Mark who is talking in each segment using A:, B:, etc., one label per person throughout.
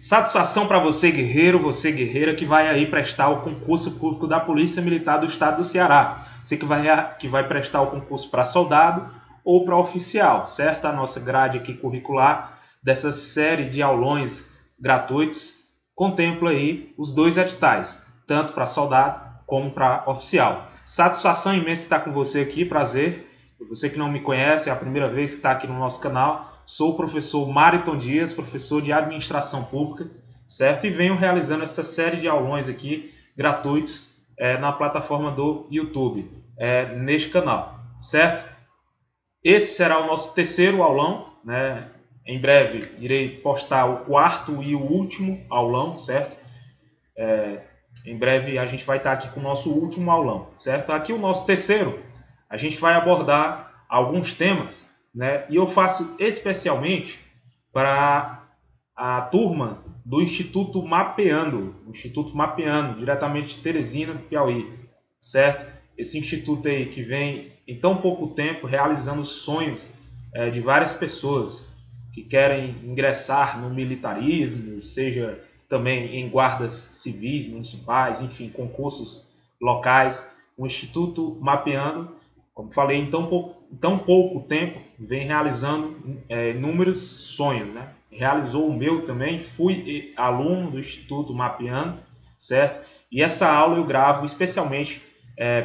A: Satisfação para você, guerreiro, você, guerreira, que vai aí prestar o concurso público da Polícia Militar do Estado do Ceará. Você que vai prestar o concurso para soldado ou para oficial, certo? A nossa grade aqui curricular dessa série de aulões gratuitos contempla aí os dois editais, tanto para soldado como para oficial. Satisfação imensa estar com você aqui, prazer. Você que não me conhece, é a primeira vez que está aqui no nosso canal. Sou o professor Mariton Dias, professor de Administração Pública, certo? E venho realizando essa série de aulões aqui, gratuitos, na plataforma do YouTube, neste canal, certo? Esse será o nosso terceiro aulão, né? Em breve irei postar o quarto e o último aulão, certo? Em breve a gente vai estar aqui com o nosso último aulão, certo? Aqui o nosso terceiro, a gente vai abordar alguns temas, né? E eu faço especialmente para a turma do Instituto Mapeando, diretamente de Teresina, Piauí, certo? Esse instituto aí que vem em tão pouco tempo realizando sonhos de várias pessoas que querem ingressar no militarismo, seja também em guardas civis, municipais, enfim, concursos locais. O Instituto Mapeando, como falei, em tão pouco tempo, vem realizando inúmeros sonhos, né? Realizou o meu também, fui aluno do Instituto Mapeando, certo? E essa aula eu gravo especialmente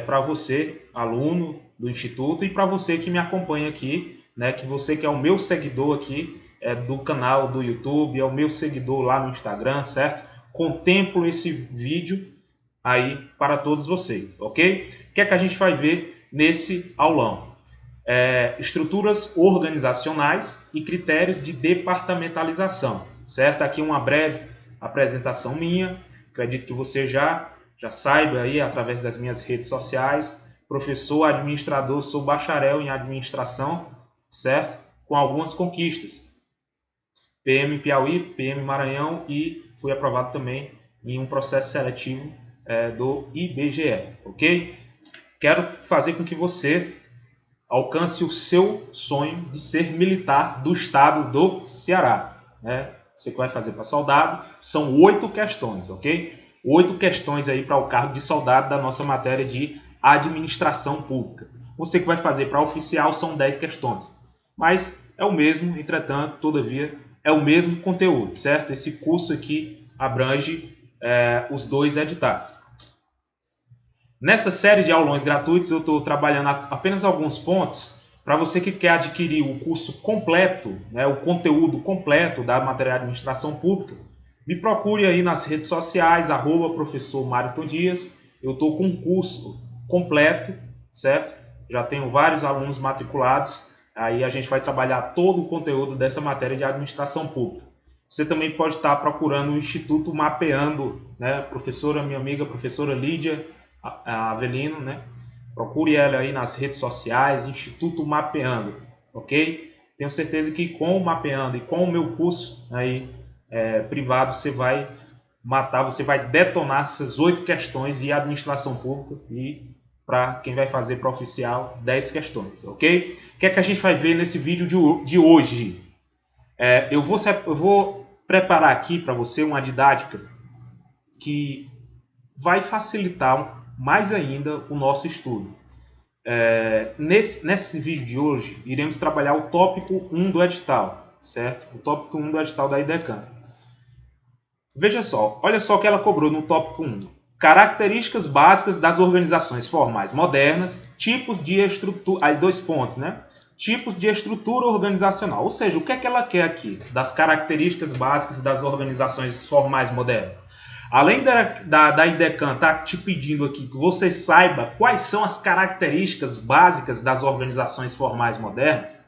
A: para você, aluno do Instituto, e para você que me acompanha aqui, né? Que você que é o meu seguidor aqui do canal do YouTube, é o meu seguidor lá no Instagram, certo? Contemplo esse vídeo aí para todos vocês, ok? O que é que a gente vai ver nesse aulão? Estruturas organizacionais e critérios de departamentalização, certo? Aqui uma breve apresentação minha, acredito que você já saiba aí através das minhas redes sociais, professor, administrador, sou bacharel em administração, certo? Com algumas conquistas, PM Piauí, PM Maranhão e fui aprovado também em um processo seletivo do IBGE, ok? Quero fazer com que você alcance o seu sonho de ser militar do estado do Ceará, né? Você que vai fazer para soldado, são 8 questões, ok? 8 questões aí para o cargo de soldado da nossa matéria de administração pública. Você que vai fazer para oficial são 10 questões, mas é o mesmo, entretanto, todavia, é o mesmo conteúdo, certo? Esse curso aqui abrange os dois editais. Nessa série de aulões gratuitos, eu estou trabalhando apenas alguns pontos para você que quer adquirir o curso completo, né, o conteúdo completo da matéria de administração pública. Me procure aí nas redes sociais, @professor Mariton Dias. Eu estou com um curso completo, certo? Já tenho vários alunos matriculados. Aí a gente vai trabalhar todo o conteúdo dessa matéria de administração pública. Você também pode estar procurando o Instituto Mapeando, né? Minha amiga professora Lídia Avelino, né? Procure ela aí nas redes sociais, Instituto Mapeando, ok? Tenho certeza que com o Mapeando e com o meu curso aí privado, você vai detonar essas 8 questões de administração pública e para quem vai fazer para oficial, 10 questões, ok? O que é que a gente vai ver nesse vídeo de hoje? Eu vou preparar aqui para você uma didática que vai facilitar mais ainda o nosso estudo. Nesse vídeo de hoje, iremos trabalhar o tópico 1 do edital, certo? O tópico 1 do edital da IDECAN. Veja só, olha só o que ela cobrou no tópico 1. Características básicas das organizações formais modernas, tipos de estrutura... Aí 2 pontos, né? Tipos de estrutura organizacional. Ou seja, o que é que ela quer aqui das características básicas das organizações formais modernas? Além da IDECAN estar te pedindo aqui que você saiba quais são as características básicas das organizações formais modernas,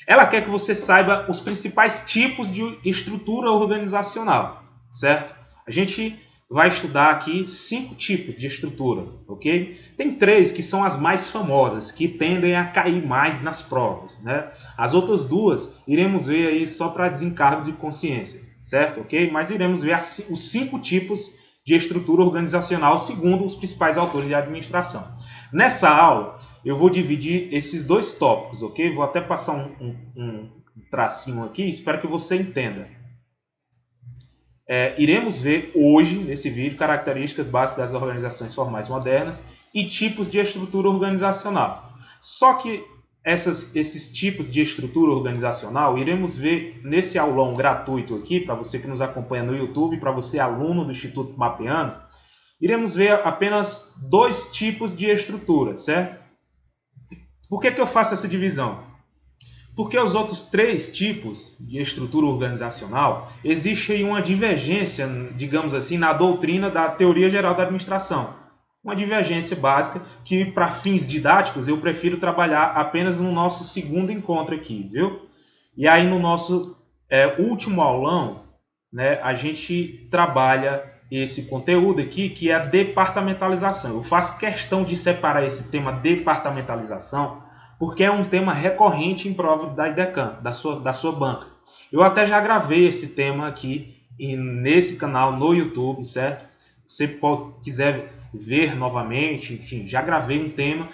A: ela quer que você saiba os principais tipos de estrutura organizacional, certo? A gente vai estudar aqui 5 tipos de estrutura, ok? Tem 3 que são as mais famosas, que tendem a cair mais nas provas, né? As outras 2 iremos ver aí só para desencargo de consciência, certo? Ok? Mas iremos ver os 5 tipos de estrutura organizacional segundo os principais autores de administração. Nessa aula, eu vou dividir esses 2 tópicos, ok? Vou até passar um tracinho aqui, espero que você entenda. Iremos ver hoje, nesse vídeo, características básicas das organizações formais modernas e tipos de estrutura organizacional. Só que esses tipos de estrutura organizacional iremos ver nesse aulão gratuito aqui, para você que nos acompanha no YouTube, para você aluno do Instituto Mapeano, iremos ver apenas 2 tipos de estrutura, certo? Por que eu faço essa divisão? Porque os outros 3 tipos de estrutura organizacional, existe aí uma divergência, digamos assim, na doutrina da teoria geral da administração. Uma divergência básica que, para fins didáticos, eu prefiro trabalhar apenas no nosso segundo encontro aqui, viu? E aí no nosso último aulão, né, a gente trabalha esse conteúdo aqui, que é a departamentalização. Eu faço questão de separar esse tema departamentalização, porque é um tema recorrente em prova da IDECAM, da sua banca. Eu até já gravei esse tema aqui nesse canal no YouTube, certo? Se você quiser ver novamente, enfim, já gravei um tema,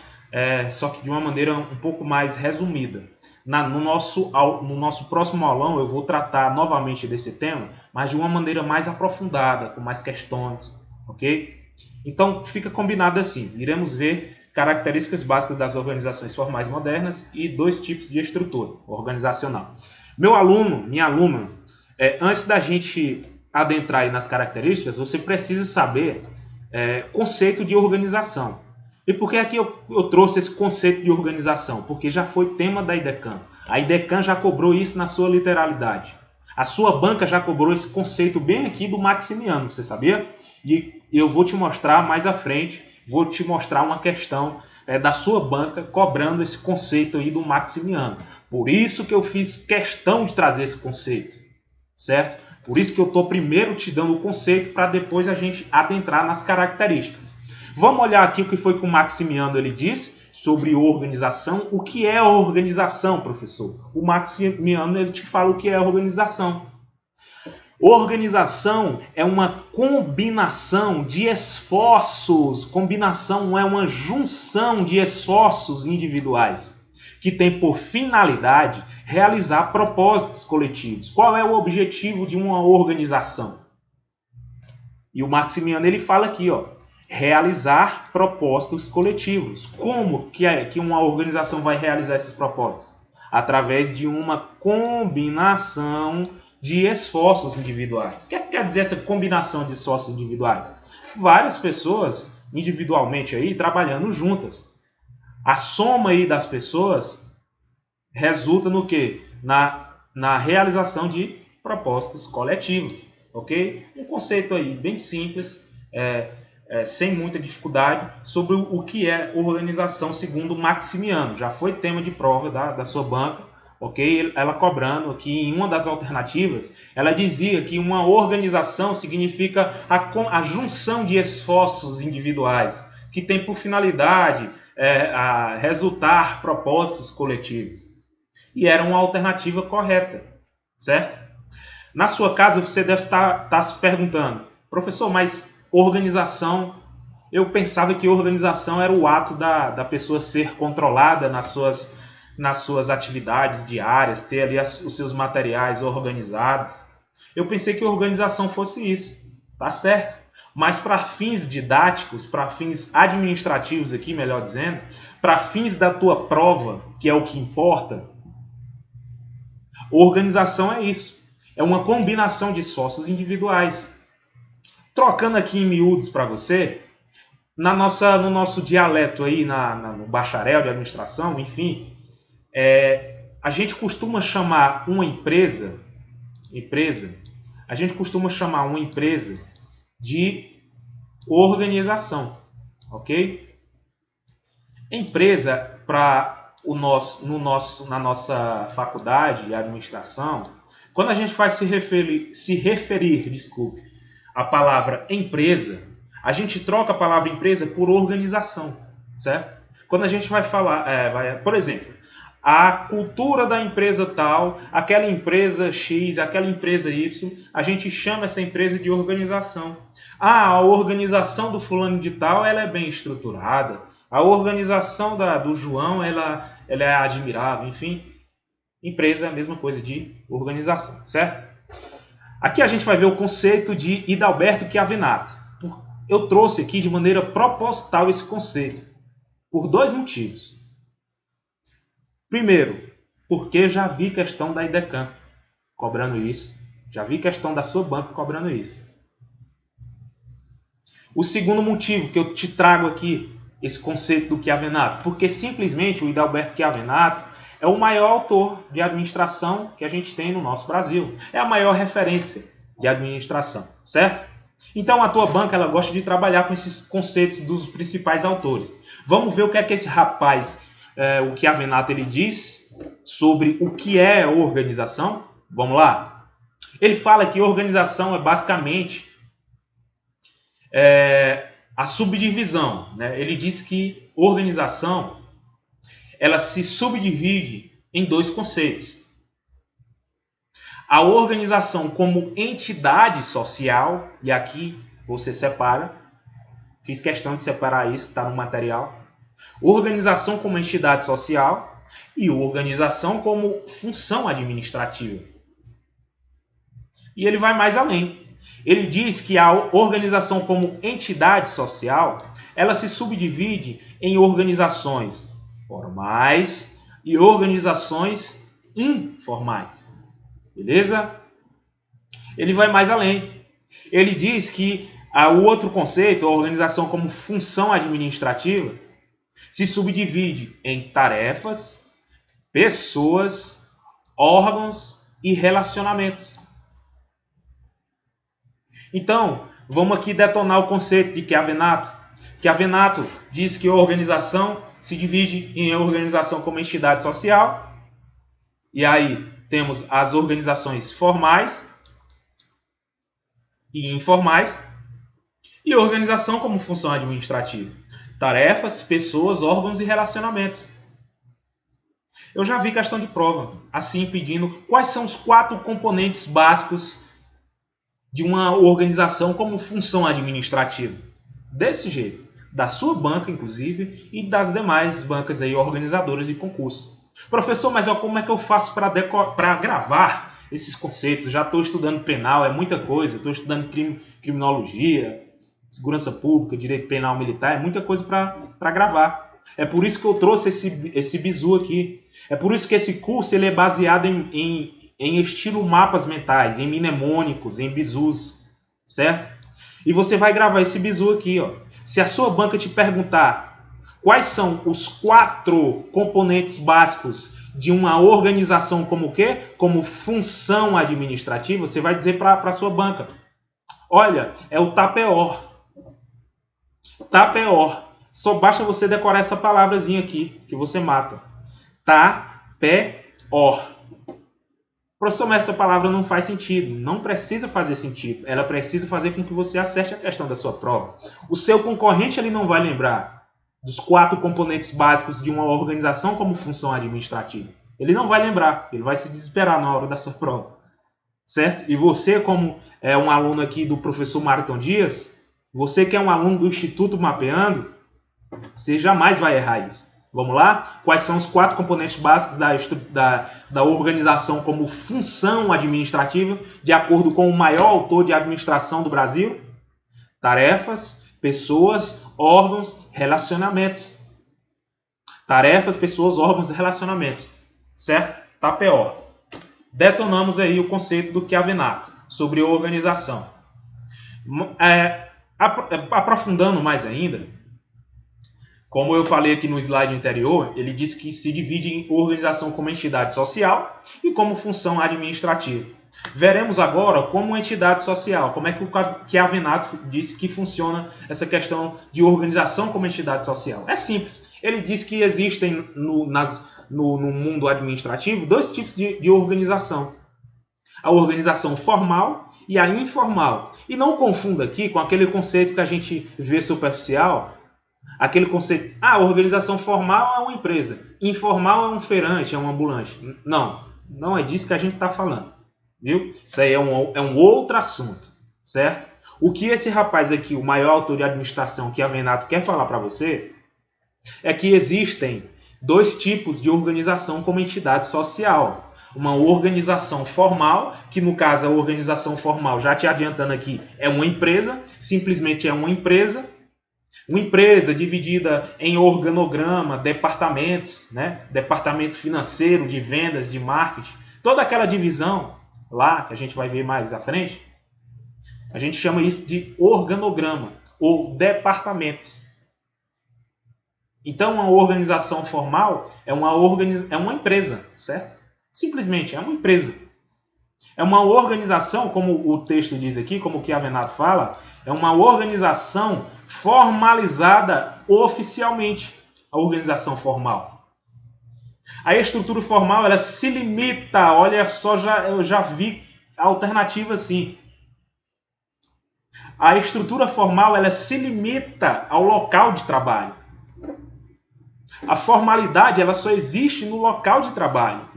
A: só que de uma maneira um pouco mais resumida. No nosso próximo aulão eu vou tratar novamente desse tema, mas de uma maneira mais aprofundada, com mais questões, ok? Então fica combinado assim, iremos ver características básicas das organizações formais modernas e 2 tipos de estrutura organizacional. Meu aluno, minha aluna, antes da gente adentrar aí nas características, você precisa saber conceito de organização. E por que aqui eu trouxe esse conceito de organização? Porque já foi tema da IDECAM. A IDECAM já cobrou isso na sua literalidade. A sua banca já cobrou esse conceito bem aqui do Maximiano, você sabia? E eu vou te mostrar mais à frente, vou te mostrar uma questão da sua banca cobrando esse conceito aí do Maximiano. Por isso que eu fiz questão de trazer esse conceito, certo? Por isso que eu estou primeiro te dando o conceito para depois a gente adentrar nas características. Vamos olhar aqui o que foi que o Maximiano ele disse sobre organização. O que é organização, professor? O Maximiano ele te fala o que é organização. Organização é uma combinação de esforços. Combinação é uma junção de esforços individuais que tem por finalidade realizar propósitos coletivos. Qual é o objetivo de uma organização? E o Maximiano ele fala aqui, ó, realizar propósitos coletivos. Como que uma organização vai realizar esses propósitos? Através de uma combinação de esforços individuais. O que quer dizer essa combinação de esforços individuais? Várias pessoas individualmente aí trabalhando juntas. A soma aí das pessoas resulta no quê? Na realização de propósitos coletivos, ok? Um conceito aí bem simples, sem muita dificuldade, sobre o que é organização segundo Maximiano. Já foi tema de prova da sua banca, ok? Ela cobrando aqui em uma das alternativas, ela dizia que uma organização significa a junção de esforços individuais, que tem por finalidade a resultar propósitos coletivos. E era uma alternativa correta, certo? Na sua casa você deve estar se perguntando, professor, mas organização, eu pensava que organização era o ato da pessoa ser controlada nas suas atividades diárias, ter ali os seus materiais organizados. Eu pensei que organização fosse isso, tá certo? Mas para fins didáticos, para fins administrativos aqui, melhor dizendo, para fins da tua prova, que é o que importa, organização é isso. É uma combinação de esforços individuais. Trocando aqui em miúdos para você, no nosso dialeto aí, no bacharel de administração, enfim, a gente costuma chamar uma empresa, a gente costuma chamar uma empresa de organização, ok? Empresa, na nossa faculdade de administração, quando a gente vai se referir, a palavra empresa, a gente troca a palavra empresa por organização, certo? Quando a gente vai falar, por exemplo, a cultura da empresa tal, aquela empresa X, aquela empresa Y, a gente chama essa empresa de organização. A organização do fulano de tal, ela é bem estruturada. A organização do João, ela é admirável, enfim. Empresa é a mesma coisa de organização, certo? Aqui a gente vai ver o conceito de Hidalberto Chiavenato. Eu trouxe aqui de maneira proposital esse conceito, por dois motivos. Primeiro, porque já vi questão da IDECAM cobrando isso. Já vi questão da sua banca cobrando isso. O segundo motivo que eu te trago aqui, esse conceito do Chiavenato, porque simplesmente o Hidalberto Chiavenato é o maior autor de administração que a gente tem no nosso Brasil. É a maior referência de administração, certo? Então a tua banca ela gosta de trabalhar com esses conceitos dos principais autores. Vamos ver o que é que esse rapaz, o Chiavenato, ele diz sobre o que é organização? Vamos lá? Ele fala que organização é basicamente a subdivisão, né? Ele diz que organização ela se subdivide em dois conceitos. A organização como entidade social, e aqui você separa, fiz questão de separar isso, está no material. Organização como entidade social e organização como função administrativa. E ele vai mais além. Ele diz que a organização como entidade social, ela se subdivide em organizações formais e organizações informais. Beleza? Ele vai mais além. Ele diz que o outro conceito, a organização como função administrativa, se subdivide em tarefas, pessoas, órgãos e relacionamentos. Então, vamos aqui detonar o conceito de Chiavenato. Chiavenato diz que a organização se divide em organização como entidade social. E aí temos as organizações formais e informais. E organização como função administrativa. Tarefas, pessoas, órgãos e relacionamentos. Eu já vi questão de prova, assim pedindo quais são os 4 componentes básicos de uma organização como função administrativa. Desse jeito, da sua banca, inclusive, e das demais bancas aí organizadoras de concurso. Professor, mas como é que eu faço para gravar esses conceitos? Eu já estou estudando penal, é muita coisa, estou estudando criminologia, segurança pública, direito penal militar, é muita coisa para gravar. É por isso que eu trouxe esse bizu aqui. É por isso que esse curso ele é baseado em estilo mapas mentais, em mnemônicos, em bizus, certo? E você vai gravar esse bizu aqui, ó. Se a sua banca te perguntar quais são os 4 componentes básicos de uma organização como o quê? Como função administrativa, você vai dizer para a sua banca. Olha, é o TAPEOR. TAPEOR. Só basta você decorar essa palavrazinha aqui, que você mata. TAPEOR. Professor, mas essa palavra não faz sentido. Não precisa fazer sentido. Ela precisa fazer com que você acerte a questão da sua prova. O seu concorrente ele não vai lembrar dos 4 componentes básicos de uma organização como função administrativa. Ele não vai lembrar. Ele vai se desesperar na hora da sua prova. Certo? E você, como um aluno aqui do professor Marton Dias, você que é um aluno do Instituto Mapeando, você jamais vai errar isso. Vamos lá? Quais são os 4 componentes básicos da organização como função administrativa, de acordo com o maior autor de administração do Brasil? Tarefas, pessoas, órgãos, relacionamentos. Tarefas, pessoas, órgãos e relacionamentos. Certo? TAPEOR. Detonamos aí o conceito do Chiavenato sobre organização. Aprofundando mais ainda, como eu falei aqui no slide anterior, ele diz que se divide em organização como entidade social e como função administrativa. Veremos agora como entidade social, como é que o Chiavenato disse que funciona essa questão de organização como entidade social. É simples. Ele diz que existem no mundo administrativo 2 tipos de organização. A organização formal e a informal. E não confunda aqui com aquele conceito que a gente vê superficial. Aquele conceito, organização formal é uma empresa, informal é um feirante, é um ambulante. Não é disso que a gente está falando, viu? Isso aí é um outro assunto, certo? O que esse rapaz aqui, o maior autor de administração, Chiavenato, quer falar para você é que existem 2 tipos de organização como entidade social. Uma organização formal, que no caso a organização formal, já te adiantando aqui, é uma empresa, simplesmente é uma empresa. Uma empresa dividida em organograma, departamentos, né? Departamento financeiro, de vendas, de marketing, toda aquela divisão lá, que a gente vai ver mais à frente, a gente chama isso de organograma ou departamentos. Então, uma organização formal é uma empresa, certo? Simplesmente é uma empresa. É uma organização, como o texto diz aqui, como o Chiavenato fala, é uma organização formalizada oficialmente, a organização formal. A estrutura formal, ela se limita, olha só, eu já vi alternativa assim. A estrutura formal, ela se limita ao local de trabalho. A formalidade, ela só existe no local de trabalho.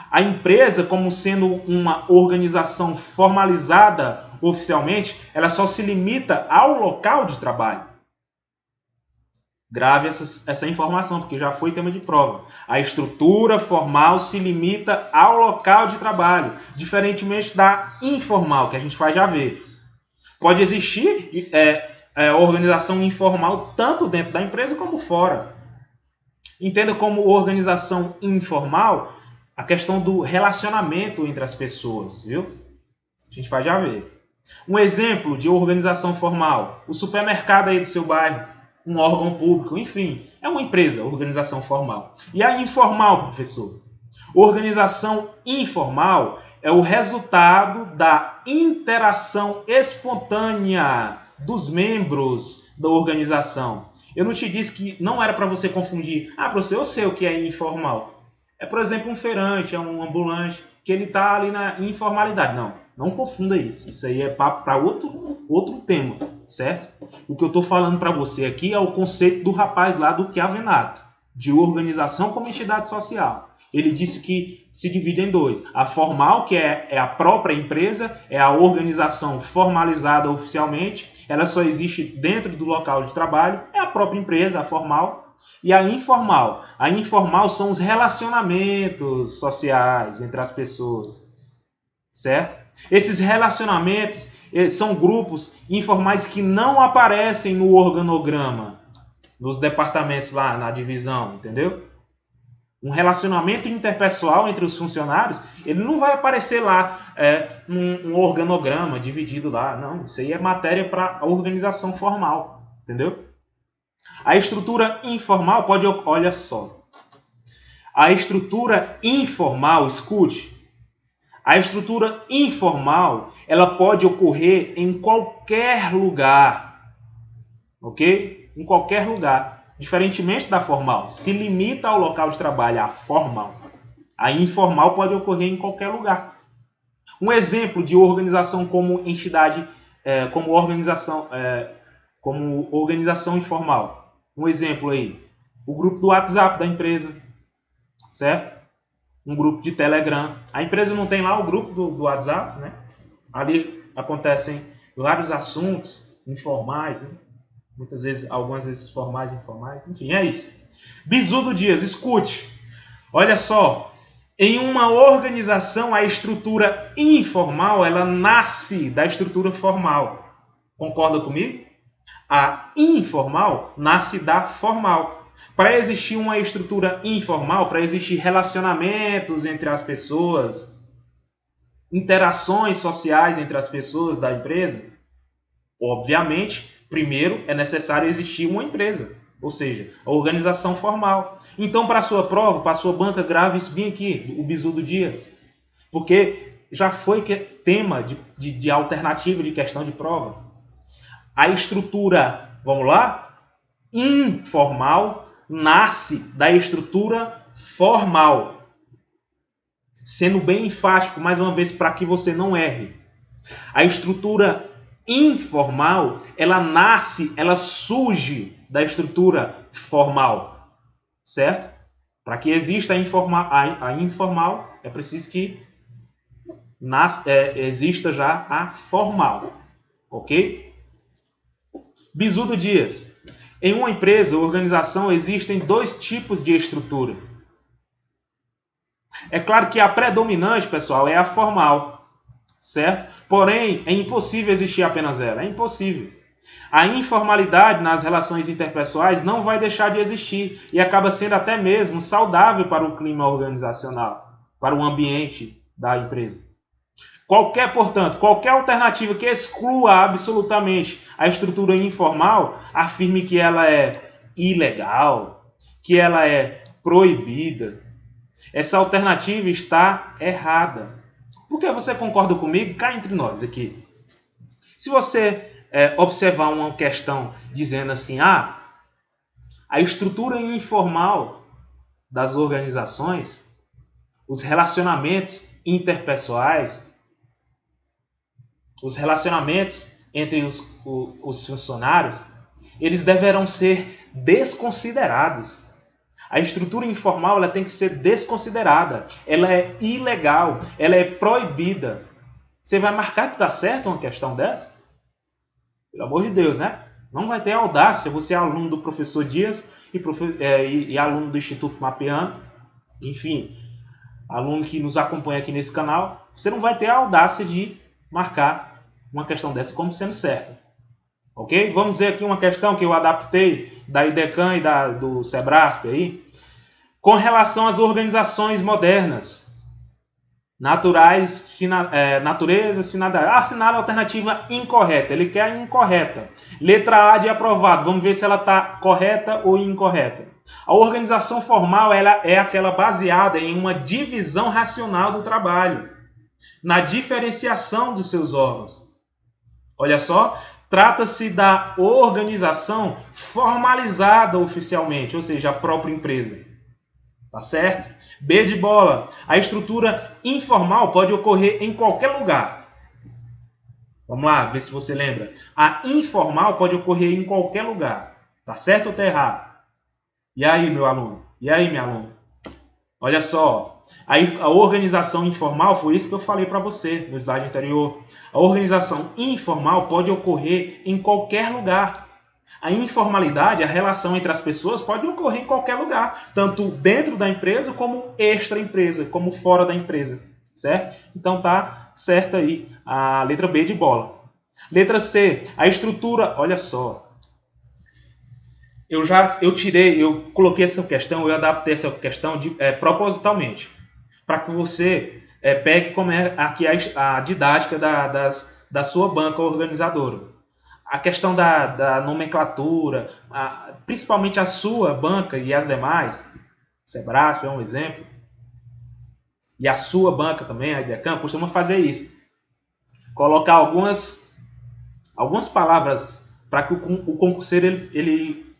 A: A empresa, como sendo uma organização formalizada oficialmente, ela só se limita ao local de trabalho. Grave essa informação, porque já foi tema de prova. A estrutura formal se limita ao local de trabalho, diferentemente da informal, que a gente vai já ver. Pode existir organização informal tanto dentro da empresa como fora. Entenda como organização informal a questão do relacionamento entre as pessoas, viu? A gente vai já ver. Um exemplo de organização formal, o supermercado aí do seu bairro, um órgão público, enfim, é uma empresa, organização formal. E a informal, professor? Organização informal é o resultado da interação espontânea dos membros da organização. Eu não te disse que não era para você confundir. Ah, professor, eu sei o que é informal. É, por exemplo, um feirante, é um ambulante, que ele está ali na informalidade. Não confunda isso. Isso aí é para outro tema, certo? O que eu estou falando para você aqui é o conceito do rapaz lá do Chiavenato, de organização como entidade social. Ele disse que se divide em dois. A formal, que é a própria empresa, é a organização formalizada oficialmente, ela só existe dentro do local de trabalho, é a própria empresa, a formal. E a informal? A informal são os relacionamentos sociais entre as pessoas, certo? Esses relacionamentos são grupos informais que não aparecem no organograma, nos departamentos lá, na divisão, entendeu? Um relacionamento interpessoal entre os funcionários, ele não vai aparecer lá num organograma dividido lá, não. Isso aí é matéria para a organização formal, entendeu? A estrutura informal pode... Olha só. A estrutura informal, escute. A estrutura informal, ela pode ocorrer em qualquer lugar. Ok? Em qualquer lugar. Diferentemente da formal. Se limita ao local de trabalho, a formal. A informal pode ocorrer em qualquer lugar. Um exemplo de organização como entidade, como organização informal. Um exemplo aí, o grupo do WhatsApp da empresa, certo? Um grupo de Telegram. A empresa não tem lá o grupo do WhatsApp, né? Ali acontecem vários assuntos informais, né? Muitas vezes, algumas vezes formais e informais, enfim, é isso. Bizu do Dias, escute. Olha só, em uma organização a estrutura informal, ela nasce da estrutura formal. Concorda comigo? A informal nasce da formal. Para existir uma estrutura informal, para existir relacionamentos entre as pessoas, interações sociais entre as pessoas da empresa, obviamente, primeiro é necessário existir uma empresa, ou seja, a organização formal. Então, para a sua prova, para a sua banca, grave isso bem aqui, o bizu do Dias, porque já foi tema de alternativa de questão de prova. A estrutura, vamos lá, informal nasce da estrutura formal. Sendo bem enfático, mais uma vez, para que você não erre. A estrutura informal, ela surge da estrutura formal, certo? Para que exista a informal, é preciso que exista já a formal, ok? Bizu do Dias. Em uma empresa ou organização existem dois tipos de estrutura. É claro que a predominante, pessoal, é a formal, certo? Porém, é impossível existir apenas ela, é impossível. A informalidade nas relações interpessoais não vai deixar de existir e acaba sendo até mesmo saudável para o clima organizacional, para o ambiente da empresa. Portanto, qualquer alternativa que exclua absolutamente a estrutura informal, afirme que ela é ilegal, que ela é proibida. Essa alternativa está errada. Por que você concorda comigo? Cá entre nós aqui. Se você observar uma questão dizendo assim, a estrutura informal das organizações, os relacionamentos interpessoais, os relacionamentos entre os funcionários, eles deverão ser desconsiderados. A estrutura informal ela tem que ser desconsiderada. Ela é ilegal, ela é proibida. Você vai marcar que está certo uma questão dessa? Pelo amor de Deus, né? Não vai ter audácia. Você é aluno do professor Dias e aluno do Instituto Mapeano, enfim, aluno que nos acompanha aqui nesse canal, você não vai ter a audácia de marcar uma questão dessa como sendo certa. Ok? Vamos ver aqui uma questão que eu adaptei da IDECAN e do Sebrasp aí, com relação às organizações modernas, naturezas, finalidades. Assinala a alternativa incorreta. Ele quer a incorreta. Letra A de aprovado. Vamos ver se ela está correta ou incorreta. A organização formal ela é aquela baseada em uma divisão racional do trabalho, na diferenciação dos seus órgãos. Olha só, trata-se da organização formalizada oficialmente, ou seja, a própria empresa. Tá certo? B de bola. A estrutura informal pode ocorrer em qualquer lugar. Vamos lá, ver se você lembra. A informal pode ocorrer em qualquer lugar. Tá certo ou tá errado? E aí, meu aluno? E aí, minha aluna? Olha só. A organização informal, foi isso que eu falei para você no slide anterior. A organização informal pode ocorrer em qualquer lugar. A informalidade, a relação entre as pessoas pode ocorrer em qualquer lugar, tanto dentro da empresa como extra-empresa, como fora da empresa, certo? Então tá certa aí a letra B de bola. Letra C, a estrutura, olha só. Eu coloquei essa questão, eu adaptei essa questão propositalmente, para que você pegue como é aqui a didática da sua banca organizadora. A questão da nomenclatura, principalmente a sua banca e as demais, Sebrasp é um exemplo, e a sua banca também, a IDECAN, costuma fazer isso. Colocar algumas palavras para que o concurseiro ele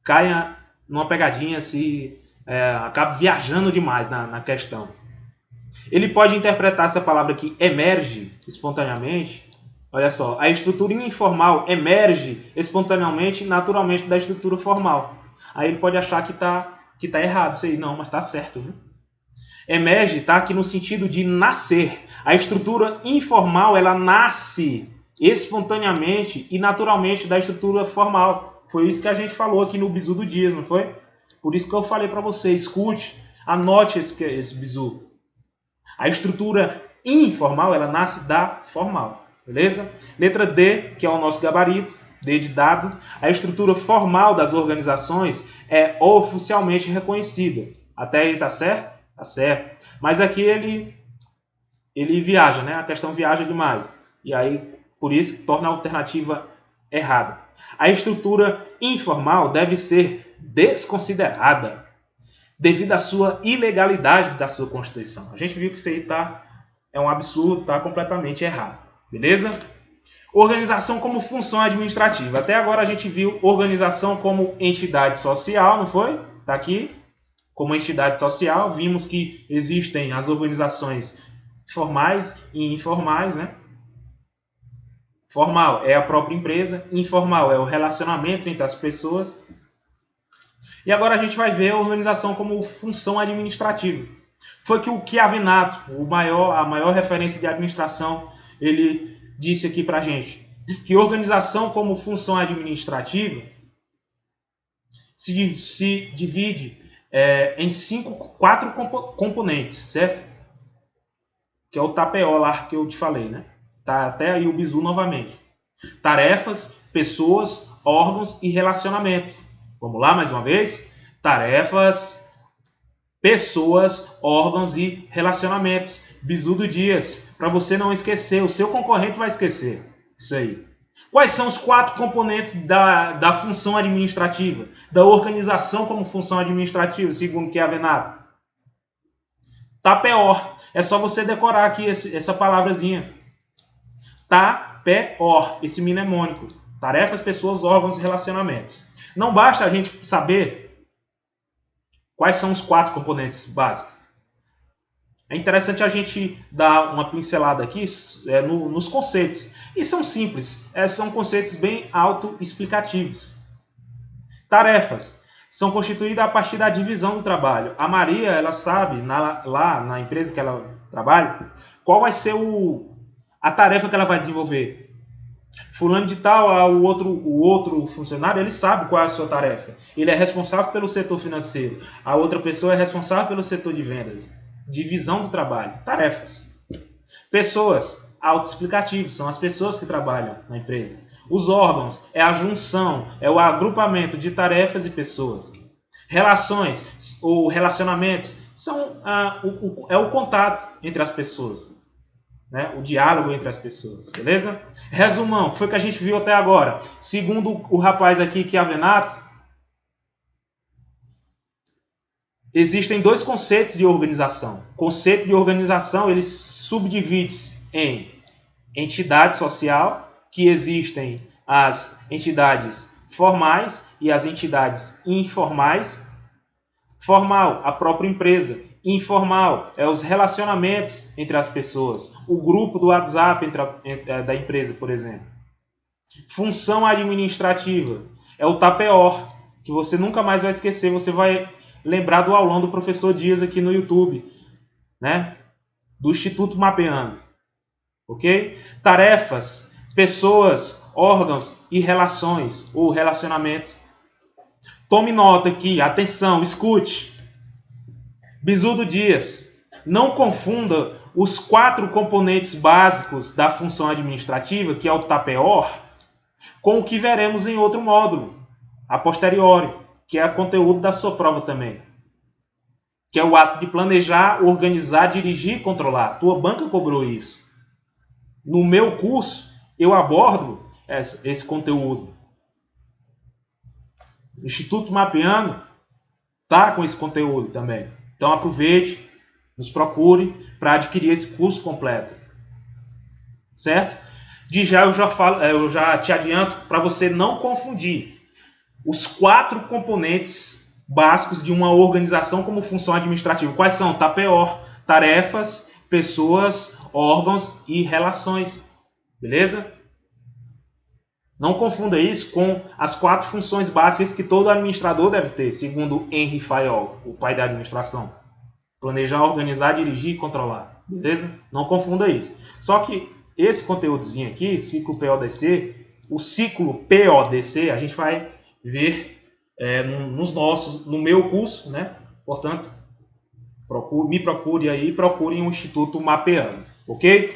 A: caia numa pegadinha, acabe viajando demais na questão. Ele pode interpretar essa palavra que emerge espontaneamente. Olha só, a estrutura informal emerge espontaneamente e naturalmente da estrutura formal. Aí ele pode achar que tá errado isso aí. Não, mas tá certo, viu? Emerge tá aqui no sentido de nascer. A estrutura informal, ela nasce espontaneamente e naturalmente da estrutura formal. Foi isso que a gente falou aqui no bizu do Dias, não foi? Por isso que eu falei para você, escute, anote esse bizu. A estrutura informal, ela nasce da formal. Beleza? Letra D, que é o nosso gabarito, D de dado. A estrutura formal das organizações é oficialmente reconhecida. Até aí tá certo? Tá certo. Mas aqui ele viaja, né? A questão viaja demais. E aí, por isso, torna a alternativa errada. A estrutura informal deve ser desconsiderada devido à sua ilegalidade da sua Constituição. A gente viu que isso aí é um absurdo, está completamente errado. Beleza? Organização como função administrativa. Até agora a gente viu organização como entidade social, não foi? Está aqui. Como entidade social, vimos que existem as organizações formais e informais, né? Formal é a própria empresa, informal é o relacionamento entre as pessoas. E agora a gente vai ver a organização como função administrativa. Foi que o Chiavinato, a maior referência de administração, ele disse aqui pra gente que organização como função administrativa se divide em quatro componentes, certo? Que é o TAPEO lá que eu te falei, né? Tá até aí o bizu novamente. Tarefas, pessoas, órgãos e relacionamentos. Vamos lá mais uma vez? Tarefas, pessoas, órgãos e relacionamentos. Bizu do Dias. Para você não esquecer, o seu concorrente vai esquecer. Isso aí. Quais são os quatro componentes da função administrativa? Da organização como função administrativa, segundo Chiavenato? TAPEOR. É só você decorar aqui essa palavrazinha. TAPEOR, esse mnemônico. Tarefas, pessoas, órgãos e relacionamentos. Não basta a gente saber quais são os quatro componentes básicos. É interessante a gente dar uma pincelada aqui nos conceitos. E são simples, são conceitos bem autoexplicativos. Tarefas são constituídas a partir da divisão do trabalho. A Maria, ela sabe, lá na empresa que ela trabalha, qual vai ser a tarefa que ela vai desenvolver. Fulano de tal, o outro funcionário, ele sabe qual é a sua tarefa. Ele é responsável pelo setor financeiro. A outra pessoa é responsável pelo setor de vendas. Divisão do trabalho. Tarefas. Pessoas. Autoexplicativos. São as pessoas que trabalham na empresa. Os órgãos. É a junção. É o agrupamento de tarefas e pessoas. Relações ou relacionamentos é o contato entre as pessoas. Né? O diálogo entre as pessoas, beleza? Resumão, que foi que a gente viu até agora. Segundo o rapaz aqui, Chiavenato, existem dois conceitos de organização. O conceito de organização, ele subdivide-se em entidade social, que existem as entidades formais e as entidades informais. Formal, a própria empresa. Informal, os relacionamentos entre as pessoas. O grupo do WhatsApp da empresa, por exemplo. Função administrativa, é o TAPEOR, que você nunca mais vai esquecer. Você vai lembrar do aulão do professor Dias aqui no YouTube, né? Do Instituto Mapeando. Ok? Tarefas, pessoas, órgãos e relações ou relacionamentos. Tome nota aqui, atenção, escute. Bizu do Dias. Não confunda os quatro componentes básicos da função administrativa, que é o TAPEOR, com o que veremos em outro módulo, a posteriori, que é o conteúdo da sua prova também. Que é o ato de planejar, organizar, dirigir e controlar. Tua banca cobrou isso. No meu curso, eu abordo esse conteúdo. O Instituto Mapeando está com esse conteúdo também. Então aproveite, nos procure para adquirir esse curso completo. Certo? De já eu já te adianto para você não confundir os quatro componentes básicos de uma organização como função administrativa. Quais são? TAPEOR, tarefas, pessoas, órgãos e relações. Beleza? Não confunda isso com as quatro funções básicas que todo administrador deve ter, segundo Henry Fayol, o pai da administração. Planejar, organizar, dirigir e controlar. Beleza? Não confunda isso. Só que esse conteúdozinho aqui, ciclo PODC, o ciclo PODC, a gente vai ver no meu curso, né? Portanto, me procure aí, procure um Instituto Mapeando, ok?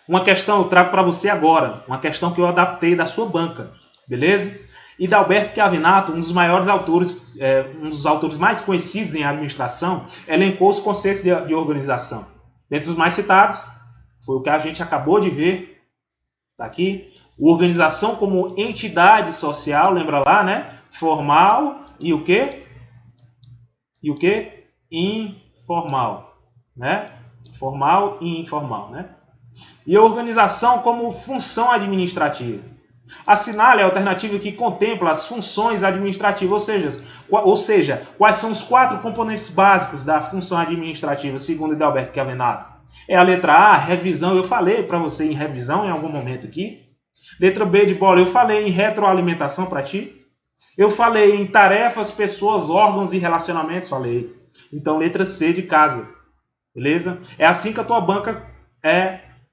A: Uma questão eu trago para você agora, uma questão que eu adaptei da sua banca, beleza? E da Alberto Chiavenato, um dos maiores autores, um dos autores mais conhecidos em administração, elencou os conceitos de organização. Dentre os mais citados, foi o que a gente acabou de ver, tá aqui, organização como entidade social, lembra lá, né? Formal e o quê? E o quê? Informal, né? Formal e informal, né? E a organização como função administrativa. Assinale a alternativa que contempla as funções administrativas, ou seja, quais são os quatro componentes básicos da função administrativa, segundo Adalberto Chiavenato. É a letra A, revisão, eu falei para você em revisão em algum momento aqui. Letra B de bola, eu falei em retroalimentação para ti. Eu falei em tarefas, pessoas, órgãos e relacionamentos, falei. Então, letra C de casa, beleza? É assim que a tua banca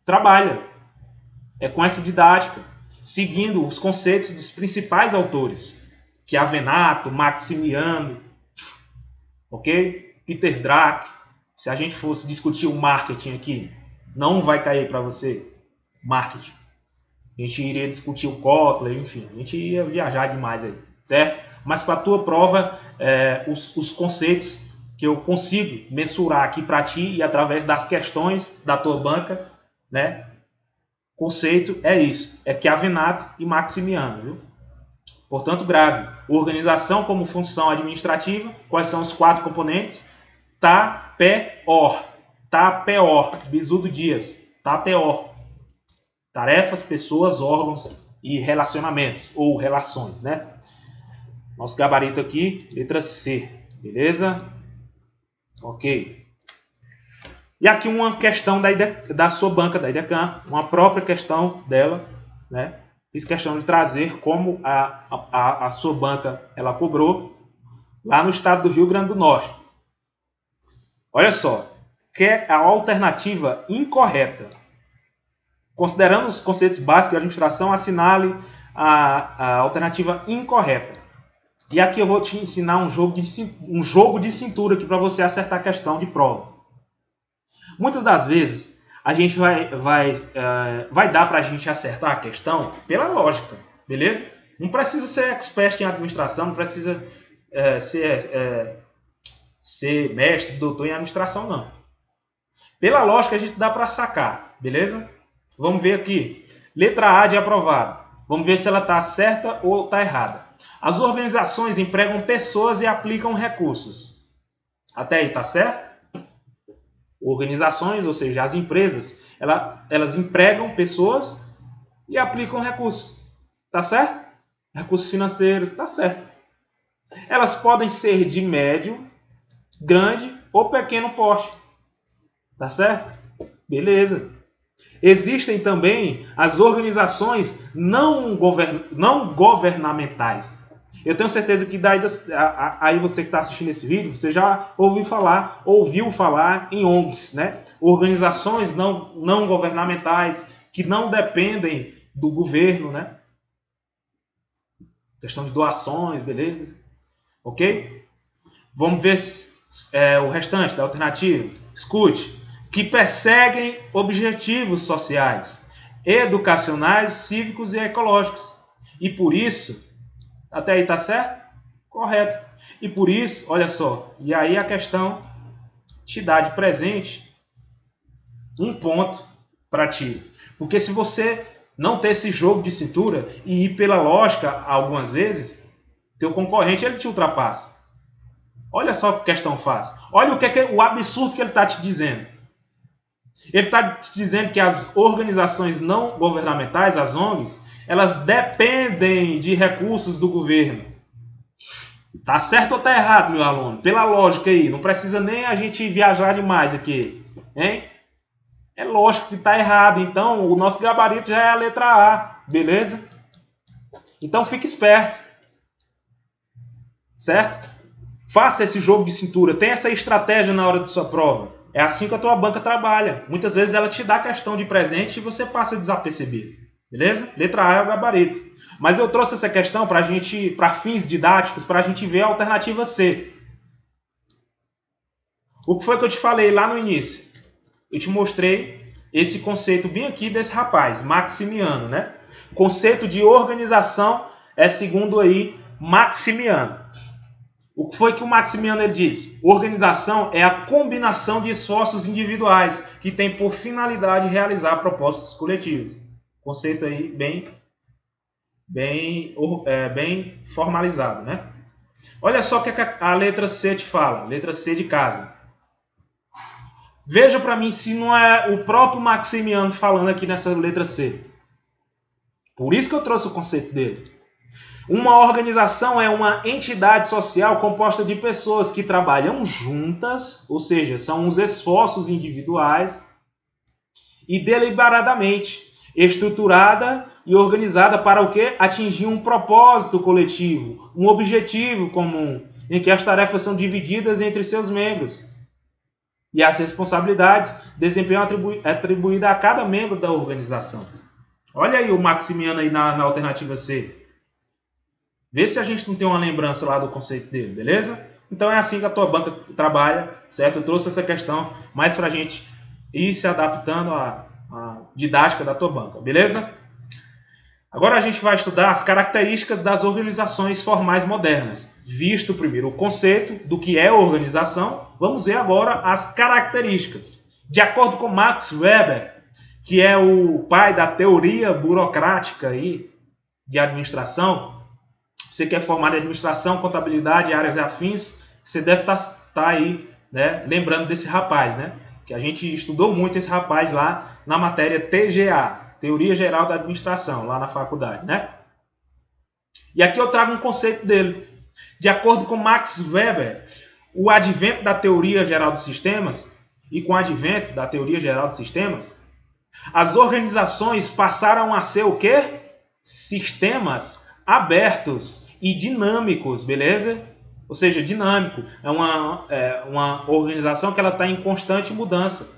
A: trabalha. É com essa didática, seguindo os conceitos dos principais autores, Chiavenato, Maximiano, ok? Peter Drucker, se a gente fosse discutir o marketing aqui, não vai cair para você marketing. A gente iria discutir o Kotler, enfim, a gente ia viajar demais aí, certo? Mas para a tua prova, os conceitos que eu consigo mensurar aqui para ti e através das questões da tua banca, né? Conceito é isso, é Chiavenato e Maximiano, viu? Portanto, grave. Organização como função administrativa, quais são os 4 componentes? TAPEOR, TAPEOR, Bisudo Dias, TAPEOR. Tarefas, pessoas, órgãos e relacionamentos, ou relações, né? Nosso gabarito aqui, letra C, beleza? Ok. E aqui uma questão da sua banca, da IDECAM, uma própria questão dela, né? Fiz questão de trazer como a sua banca ela cobrou lá no estado do Rio Grande do Norte. Olha só, que é a alternativa incorreta. Considerando os conceitos básicos de administração, assinale a alternativa incorreta. E aqui eu vou te ensinar um jogo de cintura aqui para você acertar a questão de prova. Muitas das vezes a gente vai dar para a gente acertar a questão pela lógica, beleza? Não precisa ser expert em administração, não precisa ser mestre, doutor em administração, não. Pela lógica a gente dá para sacar, beleza? Vamos ver aqui. Letra A de aprovado. Vamos ver se ela está certa ou está errada. As organizações empregam pessoas e aplicam recursos. Até aí está certo? Organizações, ou seja, as empresas, elas empregam pessoas e aplicam recursos. Está certo? Recursos financeiros, está certo. Elas podem ser de médio, grande ou pequeno porte. Está certo? Beleza. Existem também as organizações não governamentais. Eu tenho certeza que aí você que está assistindo esse vídeo, você já ouviu falar em ONGs, né? Organizações não governamentais que não dependem do governo, né? Questão de doações, beleza? Ok? Vamos ver o restante da alternativa. Escute. Que perseguem objetivos sociais, educacionais, cívicos e ecológicos. E por isso, até aí tá certo? Correto. E por isso, olha só, e aí a questão te dá de presente um ponto para ti. Porque se você não ter esse jogo de cintura e ir pela lógica algumas vezes, teu concorrente ele te ultrapassa. Olha só que questão fácil. Olha o absurdo que ele está te dizendo. Ele está te dizendo que as organizações não governamentais, as ONGs, elas dependem de recursos do governo. Tá certo ou tá errado, meu aluno? Pela lógica aí, não precisa nem a gente viajar demais aqui, hein? É lógico que tá errado, então o nosso gabarito já é a letra A, beleza? Então fique esperto, certo? Faça esse jogo de cintura, tenha essa estratégia na hora de sua prova. É assim que a tua banca trabalha. Muitas vezes ela te dá questão de presente e você passa desapercebido. Beleza? Letra A é o gabarito. Mas eu trouxe essa questão para fins didáticos, para a gente ver a alternativa C. O que foi que eu te falei lá no início? Eu te mostrei esse conceito bem aqui desse rapaz, Maximiano, né? Conceito de organização é segundo aí Maximiano. O que foi que o Maximiano ele disse? Organização é a combinação de esforços individuais que tem por finalidade realizar propósitos coletivos. Conceito aí bem formalizado, né? Olha só o que a letra C te fala, letra C de casa. Veja para mim se não é o próprio Maximiano falando aqui nessa letra C. Por isso que eu trouxe o conceito dele. Uma organização é uma entidade social composta de pessoas que trabalham juntas, ou seja, são uns esforços individuais, e deliberadamente estruturada e organizada para o quê? Atingir um propósito coletivo, um objetivo comum, em que as tarefas são divididas entre seus membros. E as responsabilidades desempenham atribuídas a cada membro da organização. Olha aí o Maximiano aí na alternativa C. Vê se a gente não tem uma lembrança lá do conceito dele, beleza? Então é assim que a tua banca trabalha, certo? Eu trouxe essa questão mais para a gente ir se adaptando à didática da tua banca, beleza? Agora a gente vai estudar as características das organizações formais modernas. Visto primeiro o conceito do que é organização, vamos ver agora as características. De acordo com Max Weber, que é o pai da teoria burocrática aí de administração, você que é formado em administração, contabilidade, áreas afins, você deve estar aí, né, lembrando desse rapaz, né? Que a gente estudou muito esse rapaz lá na matéria TGA, Teoria Geral da Administração, lá na faculdade, né? E aqui eu trago um conceito dele. De acordo com Max Weber, o advento da Teoria Geral dos Sistemas e com o advento da Teoria Geral dos Sistemas, as organizações passaram a ser o quê? Sistemas abertos e dinâmicos, beleza? Ou seja, dinâmico. É uma organização que ela está em constante mudança.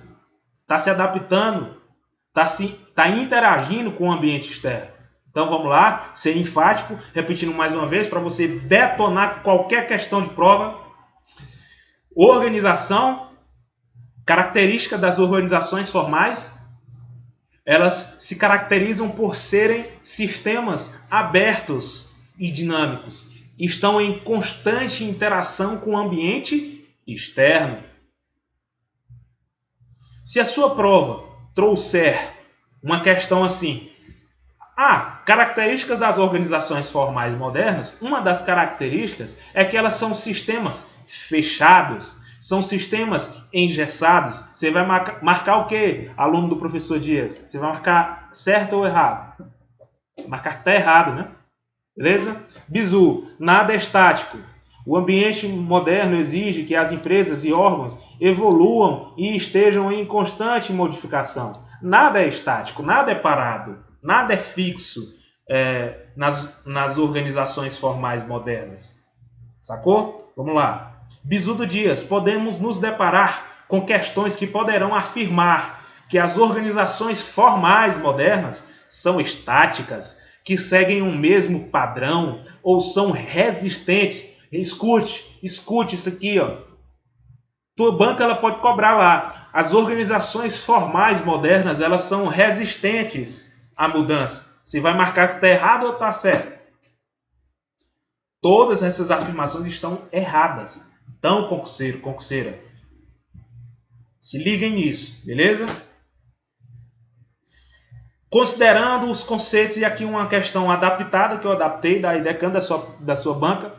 A: Está se adaptando, está interagindo com o ambiente externo. Então vamos lá, ser enfático, repetindo mais uma vez, para você detonar qualquer questão de prova. Organização, característica das organizações formais, elas se caracterizam por serem sistemas abertos e dinâmicos. Estão em constante interação com o ambiente externo. Se a sua prova trouxer uma questão assim, características das organizações formais modernas, uma das características é que elas são sistemas fechados, são sistemas engessados. Você vai marcar o quê, aluno do professor Dias? Você vai marcar certo ou errado? Marcar que está errado, né? Beleza? Bizu, nada é estático. O ambiente moderno exige que as empresas e órgãos evoluam e estejam em constante modificação. Nada é estático, nada é parado, nada é fixo nas organizações formais modernas. Sacou? Vamos lá. Bizu do Dias, podemos nos deparar com questões que poderão afirmar que as organizações formais modernas são estáticas, que seguem o mesmo padrão ou são resistentes. Escute isso aqui, ó. Tua banca ela pode cobrar lá. As organizações formais modernas, elas são resistentes à mudança. Você vai marcar que está errado ou está certo? Todas essas afirmações estão erradas. Então, concurseiro, concurseira, se liguem nisso, beleza? Considerando os conceitos, e aqui uma questão adaptada que eu adaptei da IDECAN da sua banca,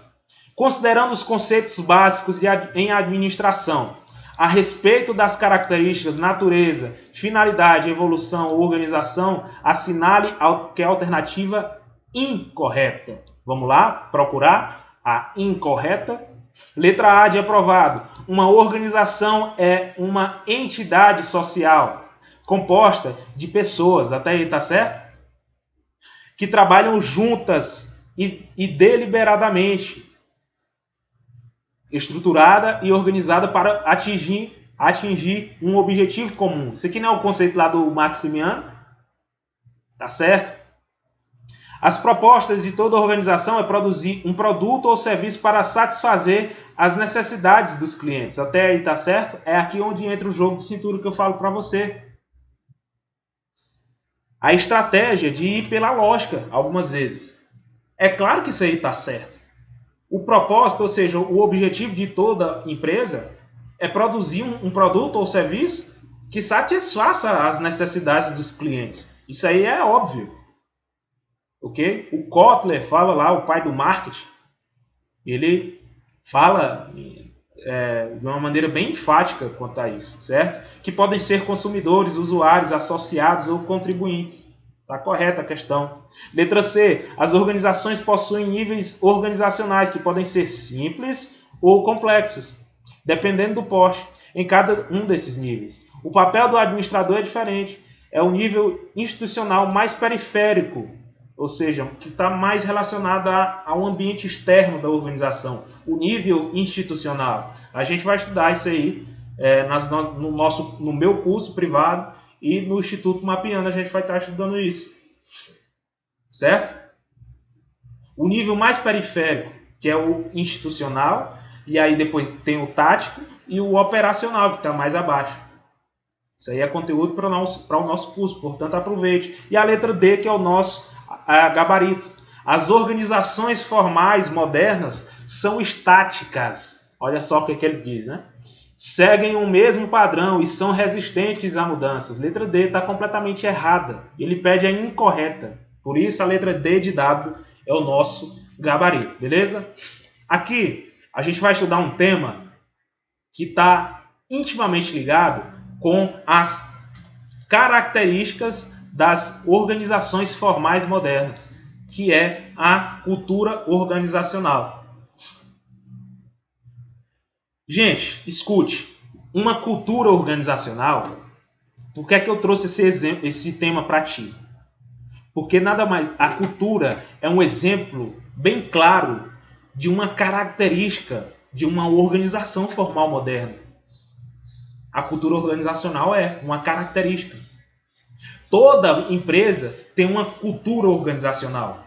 A: considerando os conceitos básicos em administração, a respeito das características, natureza, finalidade, evolução, organização, assinale que é a alternativa incorreta. Vamos lá, procurar a incorreta. Letra A de aprovado. Uma organização é uma entidade social composta de pessoas, até aí tá certo? Que trabalham juntas e deliberadamente, estruturada e organizada para atingir um objetivo comum. Isso aqui não é o conceito lá do Maximiano, tá certo? As propostas de toda organização é produzir um produto ou serviço para satisfazer as necessidades dos clientes. Até aí tá certo? É aqui onde entra o jogo de cintura que eu falo para você. A estratégia de ir pela lógica, algumas vezes. É claro que isso aí tá certo. O propósito, ou seja, o objetivo de toda empresa é produzir um produto ou serviço que satisfaça as necessidades dos clientes. Isso aí é óbvio. Ok? O Kotler fala lá, o pai do marketing, ele fala de uma maneira bem enfática quanto a isso, certo? Que podem ser consumidores, usuários, associados ou contribuintes. Está correta a questão. Letra C. As organizações possuem níveis organizacionais que podem ser simples ou complexos, dependendo do porte, em cada um desses níveis. O papel do administrador é diferente. É o nível institucional mais periférico, ou seja, que está mais relacionado ao ambiente externo da organização, o nível institucional. A gente vai estudar isso aí no meu curso privado e no Instituto Mapeando a gente vai estar estudando isso, certo? O nível mais periférico, que é o institucional, E aí depois tem o tático e o operacional, que está mais abaixo. Isso aí é conteúdo para o nosso curso, portanto aproveite. E a letra D, que é o nosso gabarito. As organizações formais modernas são estáticas. Olha só o que ele diz, né? Seguem o mesmo padrão e são resistentes a mudanças. Letra D está completamente errada. Ele pede a incorreta. Por isso a letra D de dado é o nosso gabarito, beleza? Aqui a gente vai estudar um tema que está intimamente ligado com as características das organizações formais modernas, que é a cultura organizacional. Gente, escute, uma cultura organizacional, por que é que eu trouxe esse tema para ti? Porque nada mais, a cultura é um exemplo bem claro de uma característica de uma organização formal moderna. A cultura organizacional é uma característica. Toda empresa tem uma cultura organizacional.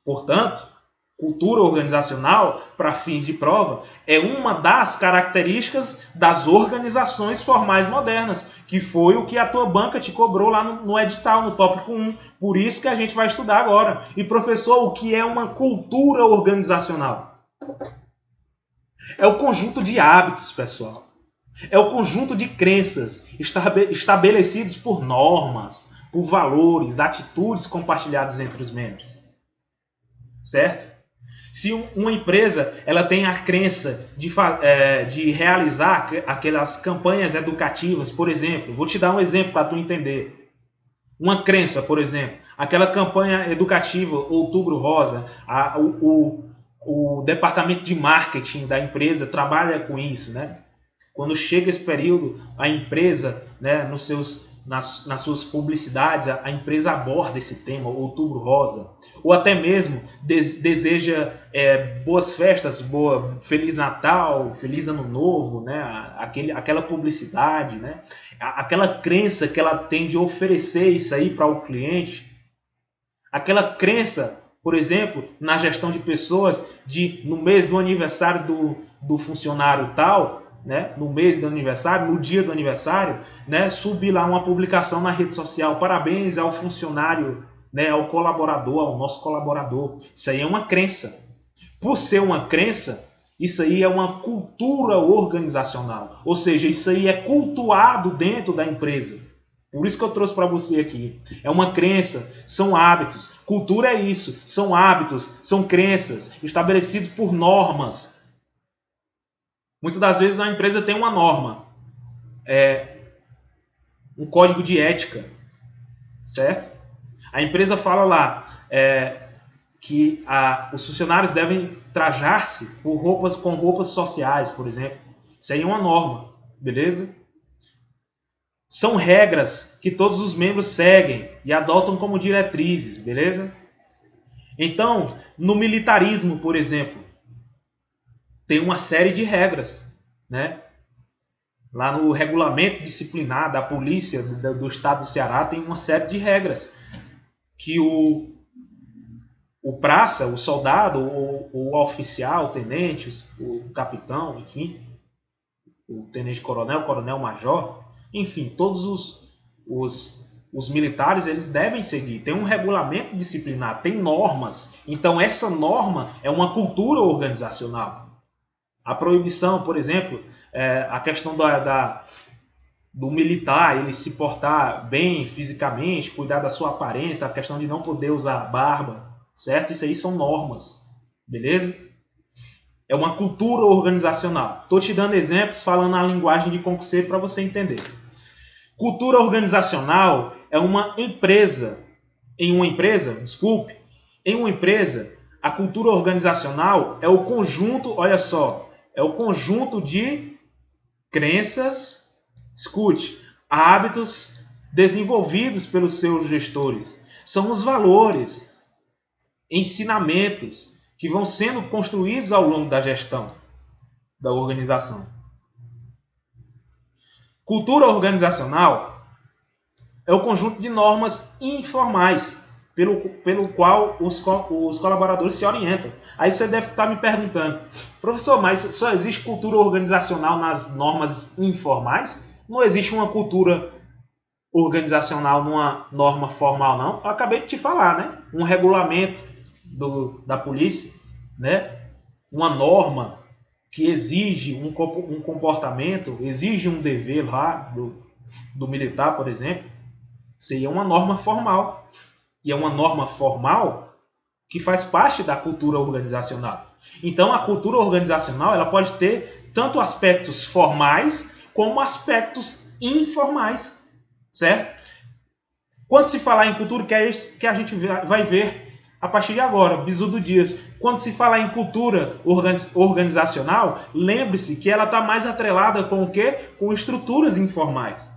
A: Portanto, cultura organizacional, para fins de prova, é uma das características das organizações formais modernas, que foi o que a tua banca te cobrou lá no edital, no tópico 1. Por isso que a gente vai estudar agora. E professor, o que é uma cultura organizacional? É o conjunto de hábitos, pessoal. É o conjunto de crenças estabelecidos por normas, por valores, atitudes compartilhadas entre os membros. Certo? Se uma empresa ela tem a crença de realizar aquelas campanhas educativas, por exemplo, vou te dar um exemplo para tu entender. Uma crença, por exemplo, aquela campanha educativa Outubro Rosa, o departamento de marketing da empresa trabalha com isso, né? Quando chega esse período, a empresa, né, nas suas publicidades, a empresa aborda esse tema, Outubro Rosa, ou até mesmo deseja boas festas, Feliz Natal, Feliz Ano Novo, né, aquela publicidade, né, aquela crença que ela tem de oferecer isso aí para o cliente, aquela crença, por exemplo, na gestão de pessoas, de no mês do aniversário do funcionário tal, né, no mês do aniversário, no dia do aniversário, né, subir lá uma publicação na rede social, parabéns ao funcionário, né, ao colaborador, ao nosso colaborador. Isso aí é uma crença. Por ser uma crença, isso aí é uma cultura organizacional. Ou seja, isso aí é cultuado dentro da empresa. Por isso que eu trouxe para você aqui. É uma crença, são hábitos. Cultura é isso, são hábitos, são crenças estabelecidos por normas. Muitas das vezes a empresa tem uma norma, um código de ética, certo? A empresa fala lá que os funcionários devem trajar-se com roupas sociais, por exemplo. Isso aí é uma norma, beleza? São regras que todos os membros seguem e adotam como diretrizes, beleza? Então, no militarismo, por exemplo, tem uma série de regras, né? Lá no regulamento disciplinar da polícia do estado do Ceará tem uma série de regras que o praça, o soldado, o oficial, o tenente, o capitão, enfim, o tenente-coronel, coronel-major, enfim, todos os militares, eles devem seguir. Tem um regulamento disciplinar, tem normas. Então, essa norma é uma cultura organizacional. A proibição, por exemplo, a questão do militar, ele se portar bem fisicamente, cuidar da sua aparência, a questão de não poder usar barba, certo? Isso aí são normas, beleza? É uma cultura organizacional. Estou te dando exemplos falando a linguagem de concurseiro para você entender. Cultura organizacional é uma empresa. Em uma empresa, a cultura organizacional é o conjunto, olha só, é o conjunto de crenças, escute, hábitos desenvolvidos pelos seus gestores. São os valores, ensinamentos que vão sendo construídos ao longo da gestão da organização. Cultura organizacional é o conjunto de normas informais, pelo qual os colaboradores se orientam. Aí você deve estar me perguntando, professor, mas só existe cultura organizacional nas normas informais? Não existe uma cultura organizacional numa norma formal, não? Eu acabei de te falar, né? Um regulamento da polícia, né? Uma norma que exige um comportamento, exige um dever lá do militar, por exemplo, seria uma norma formal. E é uma norma formal que faz parte da cultura organizacional. Então, a cultura organizacional ela pode ter tanto aspectos formais como aspectos informais, certo? Quando se falar em cultura, que é isso que a gente vai ver a partir de agora, Bizudo Dias. Quando se falar em cultura organizacional, lembre-se que ela está mais atrelada com o quê? Com estruturas informais.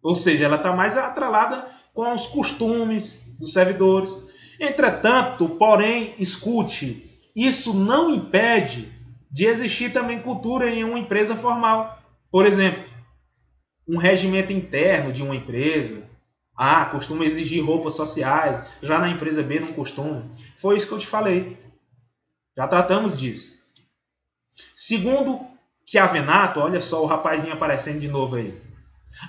A: Ou seja, ela está mais atrelada com os costumes dos servidores. Entretanto, porém, escute, isso não impede de existir também cultura em uma empresa formal. Por exemplo, um regimento interno de uma empresa. Costuma exigir roupas sociais, já na empresa B não costuma. Foi isso que eu te falei. Já tratamos disso. Segundo Chiavenato, olha só o rapazinho aparecendo de novo aí.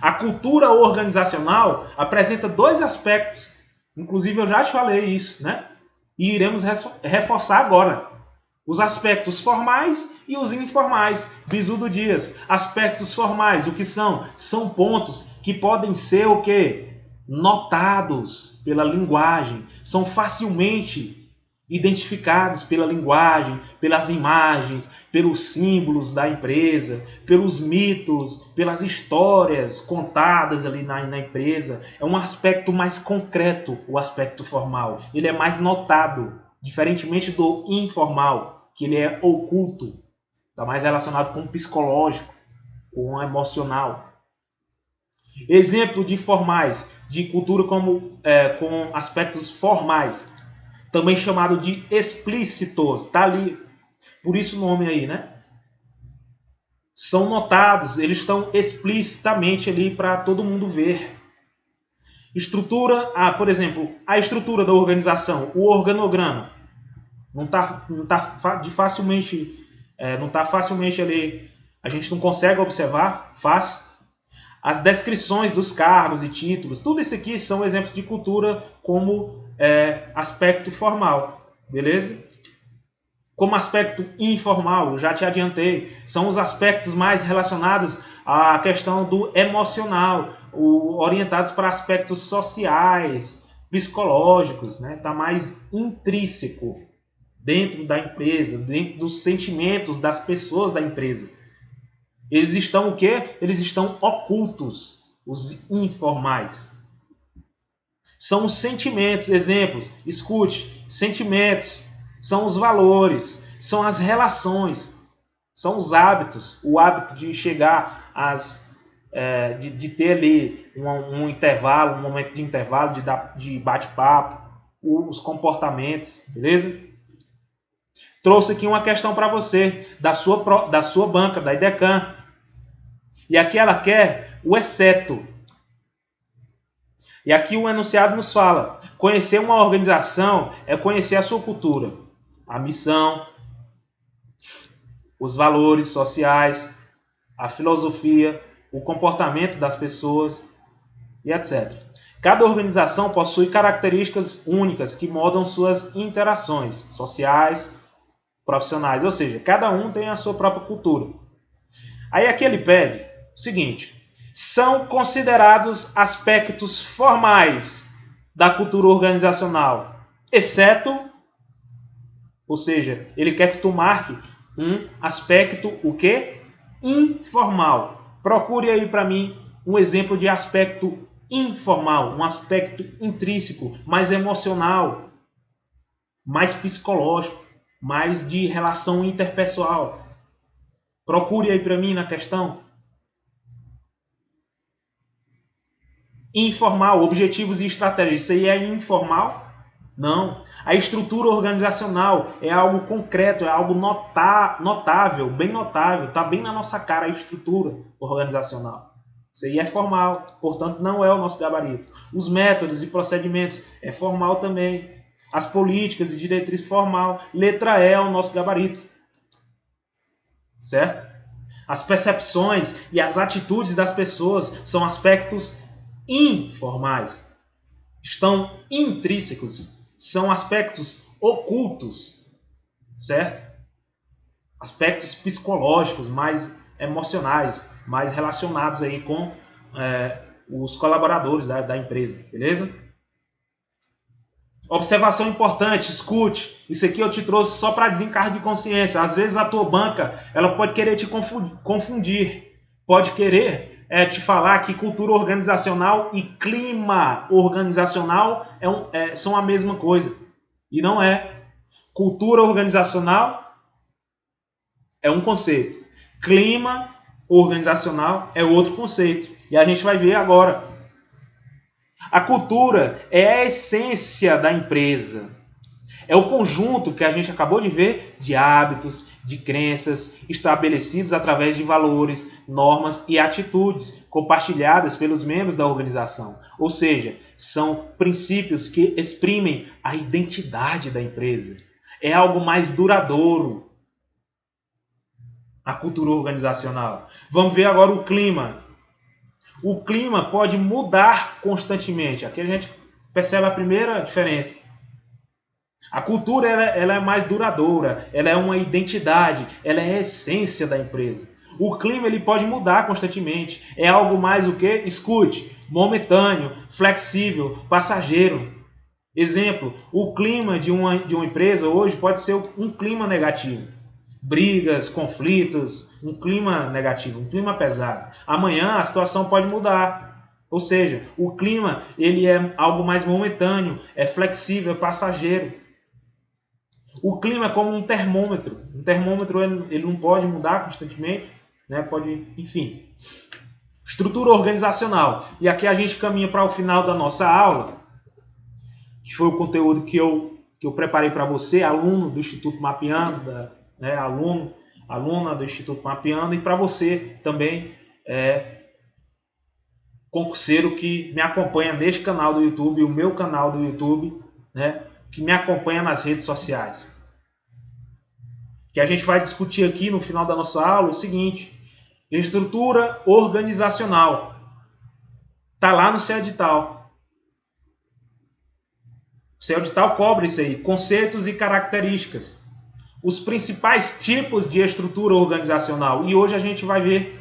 A: A cultura organizacional apresenta dois aspectos. Inclusive eu já te falei isso, né? E iremos reforçar agora. Os aspectos formais e os informais. Bizudo Dias. Aspectos formais, o que são? São pontos que podem ser o quê? Notados pela linguagem. São facilmente identificados pela linguagem, pelas imagens, pelos símbolos da empresa, pelos mitos, pelas histórias contadas ali na empresa. É um aspecto mais concreto, o aspecto formal. Ele é mais notado, diferentemente do informal, que ele é oculto, está mais relacionado com o psicológico, com o emocional. Exemplo de formais, de cultura com aspectos formais, também chamado de explícitos, tá ali, por isso o nome aí, né? São notados, eles estão explicitamente ali para todo mundo ver. Estrutura, por exemplo, a estrutura da organização, o organograma, não tá facilmente ali, a gente não consegue observar fácil. As descrições dos cargos e títulos, tudo isso aqui são exemplos de cultura como aspecto formal, beleza? Como aspecto informal, eu já te adiantei, são os aspectos mais relacionados à questão do emocional, orientados para aspectos sociais, psicológicos, né? Tá mais intrínseco dentro da empresa, dentro dos sentimentos das pessoas da empresa. Eles estão o quê? Eles estão ocultos, os informais. São os sentimentos, exemplos, escute, sentimentos, são os valores, são as relações, são os hábitos, o hábito de chegar de ter ali um intervalo, um momento de intervalo, de bate-papo, os comportamentos, beleza? Trouxe aqui uma questão para você, da sua banca, da IDECAN. E aqui ela quer o exceto. E aqui o enunciado nos fala: conhecer uma organização é conhecer a sua cultura, a missão, os valores sociais, a filosofia, o comportamento das pessoas e etc. Cada organização possui características únicas que moldam suas interações sociais, profissionais, ou seja, cada um tem a sua própria cultura. Aí aqui ele pede o seguinte: são considerados aspectos formais da cultura organizacional, exceto, ou seja, ele quer que tu marque um aspecto, o quê? Informal. Procure aí para mim um exemplo de aspecto informal, um aspecto intrínseco, mais emocional, mais psicológico, mais de relação interpessoal. Procure aí para mim na questão. Informal, objetivos e estratégias. Isso aí é informal? Não. A estrutura organizacional é algo concreto, é algo notável, bem notável. Está bem na nossa cara a estrutura organizacional. Isso aí é formal, portanto não é o nosso gabarito. Os métodos e procedimentos é formal também. As políticas e diretrizes formal, letra E é o nosso gabarito. Certo? As percepções e as atitudes das pessoas são aspectos informais. Estão intrínsecos, são aspectos ocultos, certo? Aspectos psicológicos, mais emocionais, mais relacionados aí com os colaboradores da empresa, beleza? Observação importante, escute. Isso aqui eu te trouxe só para desencargo de consciência. Às vezes a tua banca ela pode querer te confundir, pode querer te falar que cultura organizacional e clima organizacional são a mesma coisa. E não é. Cultura organizacional é um conceito. Clima organizacional é outro conceito. E a gente vai ver agora. A cultura é a essência da empresa. É o conjunto que a gente acabou de ver de hábitos, de crenças estabelecidos através de valores, normas e atitudes compartilhadas pelos membros da organização. Ou seja, são princípios que exprimem a identidade da empresa. É algo mais duradouro. A cultura organizacional. Vamos ver agora o clima. O clima pode mudar constantemente. Aqui a gente percebe a primeira diferença. A cultura ela é mais duradoura, ela é uma identidade, ela é a essência da empresa. O clima ele pode mudar constantemente. É algo mais o que? Escute, momentâneo, flexível, passageiro. Exemplo, o clima de uma empresa hoje pode ser um clima negativo. Brigas, conflitos, um clima negativo, um clima pesado. Amanhã a situação pode mudar. Ou seja, o clima ele é algo mais momentâneo, é flexível, é passageiro. O clima é como um termômetro. Um termômetro ele não pode mudar constantemente, né? Pode, enfim. Estrutura organizacional. E aqui a gente caminha para o final da nossa aula, que foi o conteúdo que eu preparei para você, aluno do Instituto Mapeando, né? Aluna do Instituto Mapeando, e para você também, concurseiro que me acompanha neste canal do YouTube, o meu canal do YouTube, né? Que me acompanha nas redes sociais. Que a gente vai discutir aqui no final da nossa aula o seguinte: estrutura organizacional. Está lá no seu edital. O seu edital cobre isso aí, conceitos e características. Os principais tipos de estrutura organizacional. E hoje a gente vai ver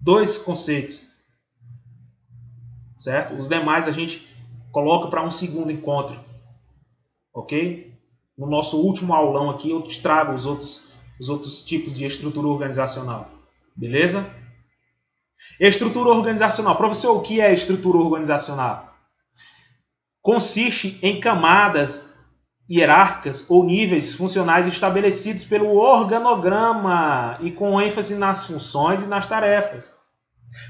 A: 2 conceitos. Certo? Os demais a gente coloca para um segundo encontro. Ok? No nosso último aulão aqui eu te trago os outros tipos de estrutura organizacional. Beleza? Estrutura organizacional. Professor, o que é estrutura organizacional? Consiste em camadas hierárquicas ou níveis funcionais estabelecidos pelo organograma e com ênfase nas funções e nas tarefas.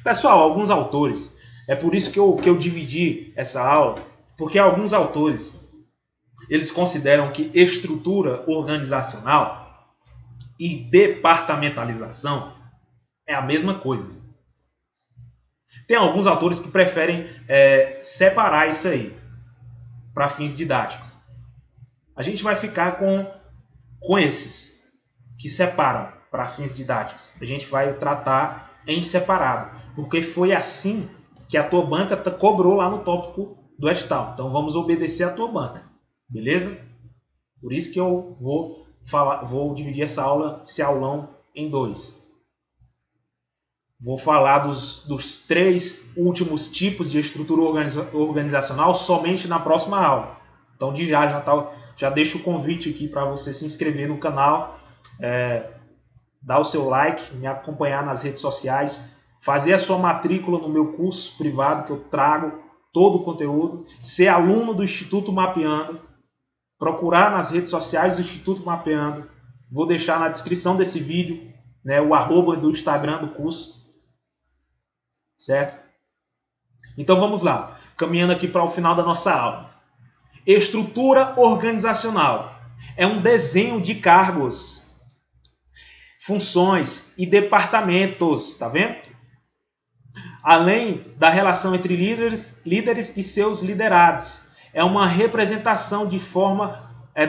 A: Pessoal, alguns autores, é por isso que eu dividi essa aula, porque alguns autores eles consideram que estrutura organizacional e departamentalização é a mesma coisa. Tem alguns autores que preferem separar isso aí para fins didáticos. A gente vai ficar com esses que separam para fins didáticos. A gente vai tratar em separado, porque foi assim que a tua banca cobrou lá no tópico do edital. Então vamos obedecer a tua banca, beleza? Por isso que eu vou dividir essa aula, esse aulão em 2. Vou falar dos 3 últimos tipos de estrutura organizacional somente na próxima aula. Então já deixo o convite aqui para você se inscrever no canal, dar o seu like, me acompanhar nas redes sociais, fazer a sua matrícula no meu curso privado que eu trago todo o conteúdo, ser aluno do Instituto Mapeando, procurar nas redes sociais do Instituto Mapeando. Vou deixar na descrição desse vídeo, né, o @ do Instagram do curso. Certo? Então vamos lá, caminhando aqui para o final da nossa aula. Estrutura organizacional é um desenho de cargos, funções e departamentos, tá vendo? além da relação entre líderes e seus liderados. É uma representação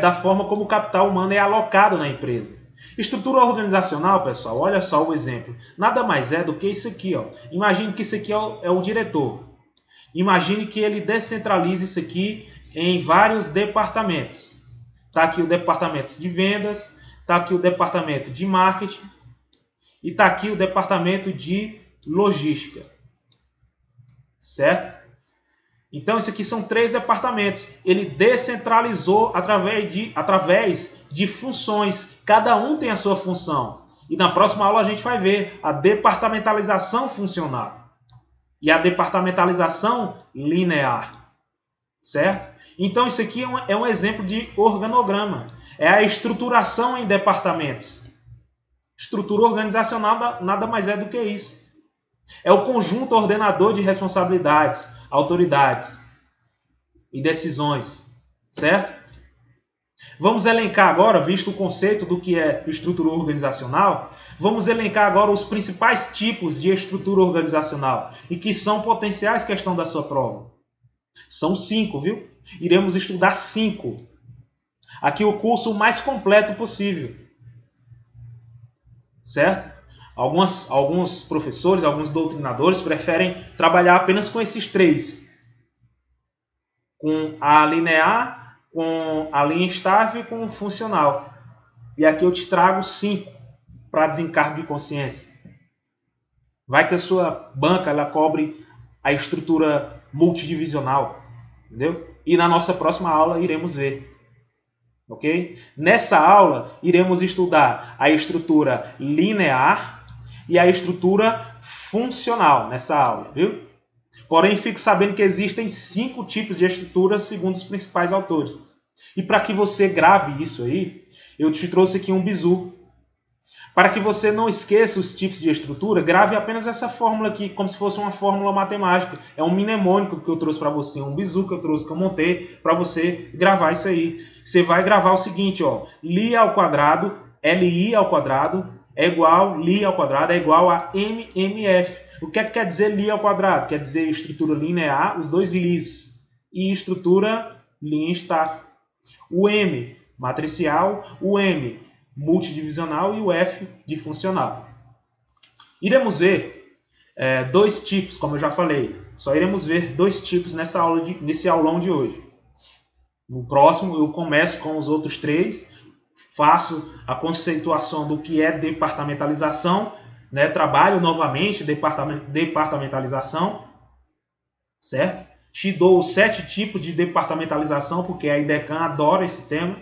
A: da forma como o capital humano é alocado na empresa. Estrutura organizacional, pessoal, olha só o exemplo. Nada mais é do que isso aqui. Ó. Imagine que isso aqui é o diretor. Imagine que ele descentralize isso aqui em vários departamentos. Está aqui o departamento de vendas, está aqui o departamento de marketing e está aqui o departamento de logística. Certo? Então, isso aqui são 3 departamentos. Ele descentralizou através de funções. Cada um tem a sua função. E na próxima aula a gente vai ver a departamentalização funcional e a departamentalização linear. Certo? Então, isso aqui é um exemplo de organograma. É a estruturação em departamentos. Estrutura organizacional nada mais é do que isso. É o conjunto ordenador de responsabilidades, autoridades e decisões, certo? Vamos elencar agora, visto o conceito do que é estrutura organizacional, vamos elencar agora os principais tipos de estrutura organizacional e que são potenciais questão da sua prova. São 5, viu? Iremos estudar 5. Aqui o curso mais completo possível, certo? Alguns professores, alguns doutrinadores preferem trabalhar apenas com esses 3. Com a linear, com a linha estável e com o funcional. E aqui eu te trago 5 para desencargo de consciência. Vai que a sua banca ela cobre a estrutura multidivisional, entendeu? E na nossa próxima aula iremos ver. Ok? Nessa aula iremos estudar a estrutura linear e a estrutura funcional nessa aula, viu? Porém, fique sabendo que existem 5 tipos de estrutura segundo os principais autores. E para que você grave isso aí, eu te trouxe aqui um bizu. Para que você não esqueça os tipos de estrutura, grave apenas essa fórmula aqui, como se fosse uma fórmula matemática. É um mnemônico que eu trouxe para você, um bizu que eu trouxe, que eu montei para você gravar isso aí. Você vai gravar o seguinte, ó, Li ao quadrado é igual, Li ao quadrado é igual a MMF. O que é que quer dizer Li ao quadrado? Quer dizer estrutura linear, os 2 Lis, e estrutura linha estável. O M, matricial, o M, multidivisional e o F de funcional. Iremos ver 2 tipos, como eu já falei. Só iremos ver 2 tipos nesse aulão de hoje. No próximo eu começo com os outros 3, faço a conceituação do que é departamentalização, né? Trabalho novamente departamentalização, certo? Te dou os 7 tipos de departamentalização, porque a IDECAN adora esse tema.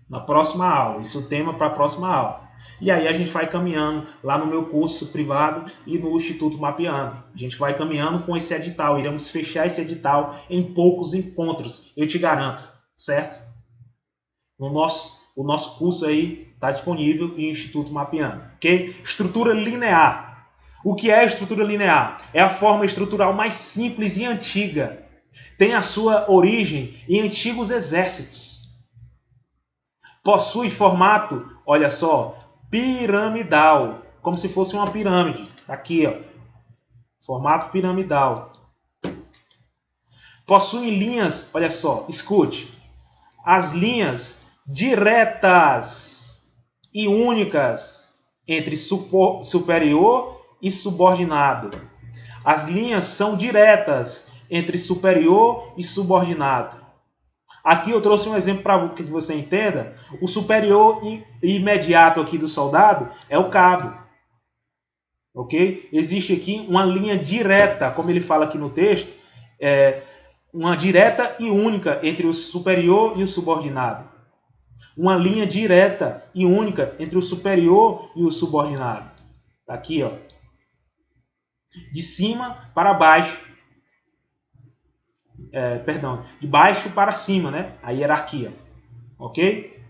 A: Na próxima aula, isso é o tema para a próxima aula. E aí a gente vai caminhando lá no meu curso privado e no Instituto Mapeando. A gente vai caminhando com esse edital, iremos fechar esse edital em poucos encontros, eu te garanto, certo? O nosso curso aí está disponível no Instituto Mapeando, ok? Estrutura linear. O que é estrutura linear? É a forma estrutural mais simples e antiga. Tem a sua origem em antigos exércitos. Possui formato, olha só, piramidal, como se fosse uma pirâmide. Aqui, ó, formato piramidal. Possui linhas, olha só, escute, as linhas diretas e únicas entre superior e subordinado. As linhas são diretas entre superior e subordinado. Aqui eu trouxe um exemplo para que você entenda. O superior imediato aqui do soldado é o cabo. Ok? Existe aqui uma linha direta, como ele fala aqui no texto, uma direta e única entre o superior e o subordinado. Uma linha direta e única entre o superior e o subordinado. Tá aqui, ó. De cima para baixo. De baixo para cima, né? A hierarquia. Ok?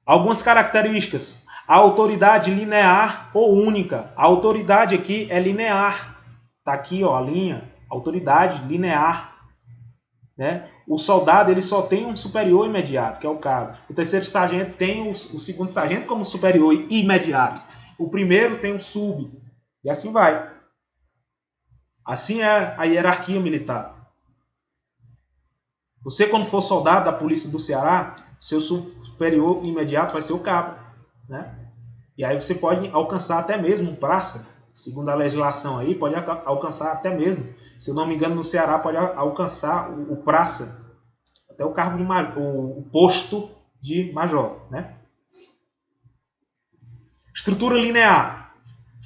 A: Algumas características. A autoridade linear ou única. A autoridade aqui é linear. Tá aqui, ó, a linha. Autoridade linear. Né? O soldado ele só tem um superior imediato, que é o cabo. O terceiro sargento tem o segundo sargento como superior imediato. O primeiro tem um sub. E assim vai. Assim é a hierarquia militar. Você, quando for soldado da polícia do Ceará, seu superior imediato vai ser o cabo, né? E aí você pode alcançar até mesmo um praça, segundo a legislação aí, pode alcançar até mesmo, se eu não me engano, no Ceará pode alcançar o praça, até o cargo de o posto de major, né? Estrutura linear.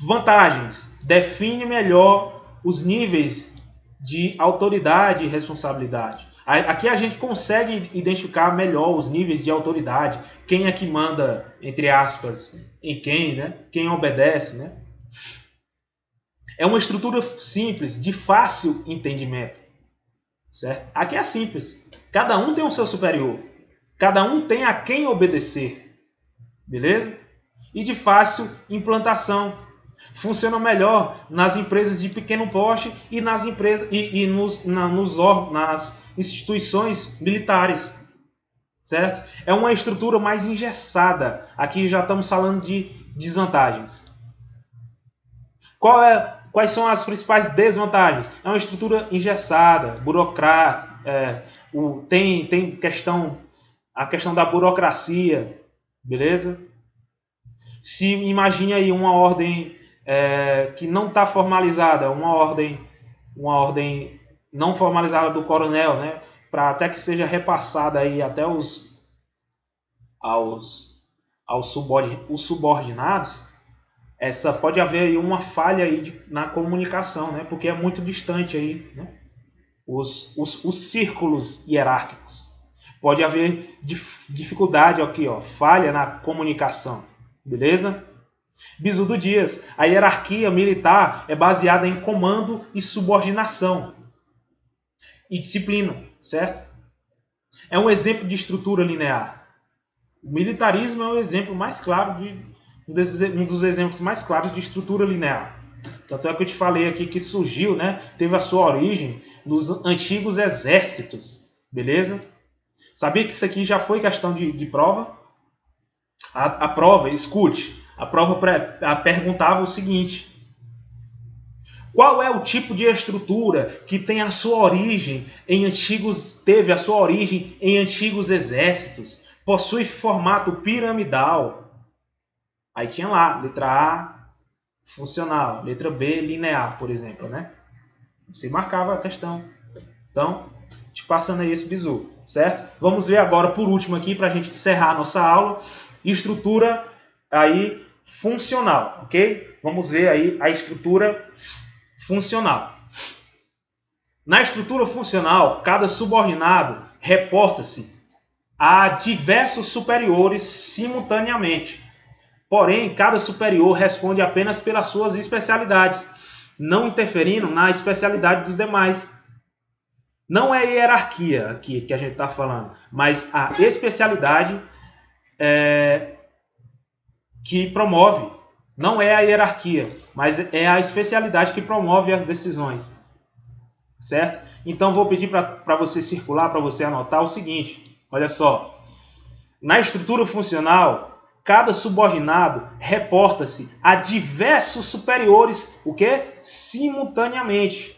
A: Vantagens. Define melhor os níveis de autoridade e responsabilidade. Aqui a gente consegue identificar melhor os níveis de autoridade, quem é que manda, entre aspas, em quem, né? Quem obedece, né? É uma estrutura simples, de fácil entendimento, certo? Aqui é simples. Cada um tem o seu superior. Cada um tem a quem obedecer, beleza? E de fácil implantação. Funciona melhor nas empresas de pequeno porte e nas empresas nas instituições militares, certo? É uma estrutura mais engessada. Aqui já estamos falando de desvantagens. Quais são as principais desvantagens? É uma estrutura engessada, burocrática, tem a questão da burocracia, beleza? Se imagine aí uma ordem que não está formalizada, uma ordem não formalizada do coronel, né, para até que seja repassada aí até os subordinados, pode haver aí uma falha aí na comunicação, né, porque é muito distante aí, né, os círculos hierárquicos. Pode haver dificuldade aqui, ó, falha na comunicação, beleza? Bizudo Dias. A hierarquia militar é baseada em comando e subordinação e disciplina, certo? É um exemplo de estrutura linear. O militarismo é um exemplo mais claro um dos exemplos mais claros de estrutura linear. Tanto é que eu te falei aqui que surgiu, né? Teve a sua origem nos antigos exércitos, beleza? Sabia que isso aqui já foi questão de prova? A prova, escute, a prova perguntava o seguinte: qual é o tipo de estrutura que teve a sua origem em antigos exércitos, possui formato piramidal? Aí tinha lá, letra A, funcional, letra B, linear, por exemplo, né? Você marcava a questão. Então, te passando aí esse bizu, certo? Vamos ver agora, por último aqui, para a gente encerrar a nossa aula, estrutura aí funcional, ok? Vamos ver aí a estrutura funcional. Na estrutura funcional, cada subordinado reporta-se a diversos superiores simultaneamente. Porém, cada superior responde apenas pelas suas especialidades, não interferindo na especialidade dos demais. Não é hierarquia aqui que a gente está falando, mas a especialidade que promove. Não é a hierarquia, mas é a especialidade que promove as decisões. Certo? Então vou pedir para você circular, para você anotar o seguinte. Olha só. Na estrutura funcional, cada subordinado reporta-se a diversos superiores, o quê? Simultaneamente.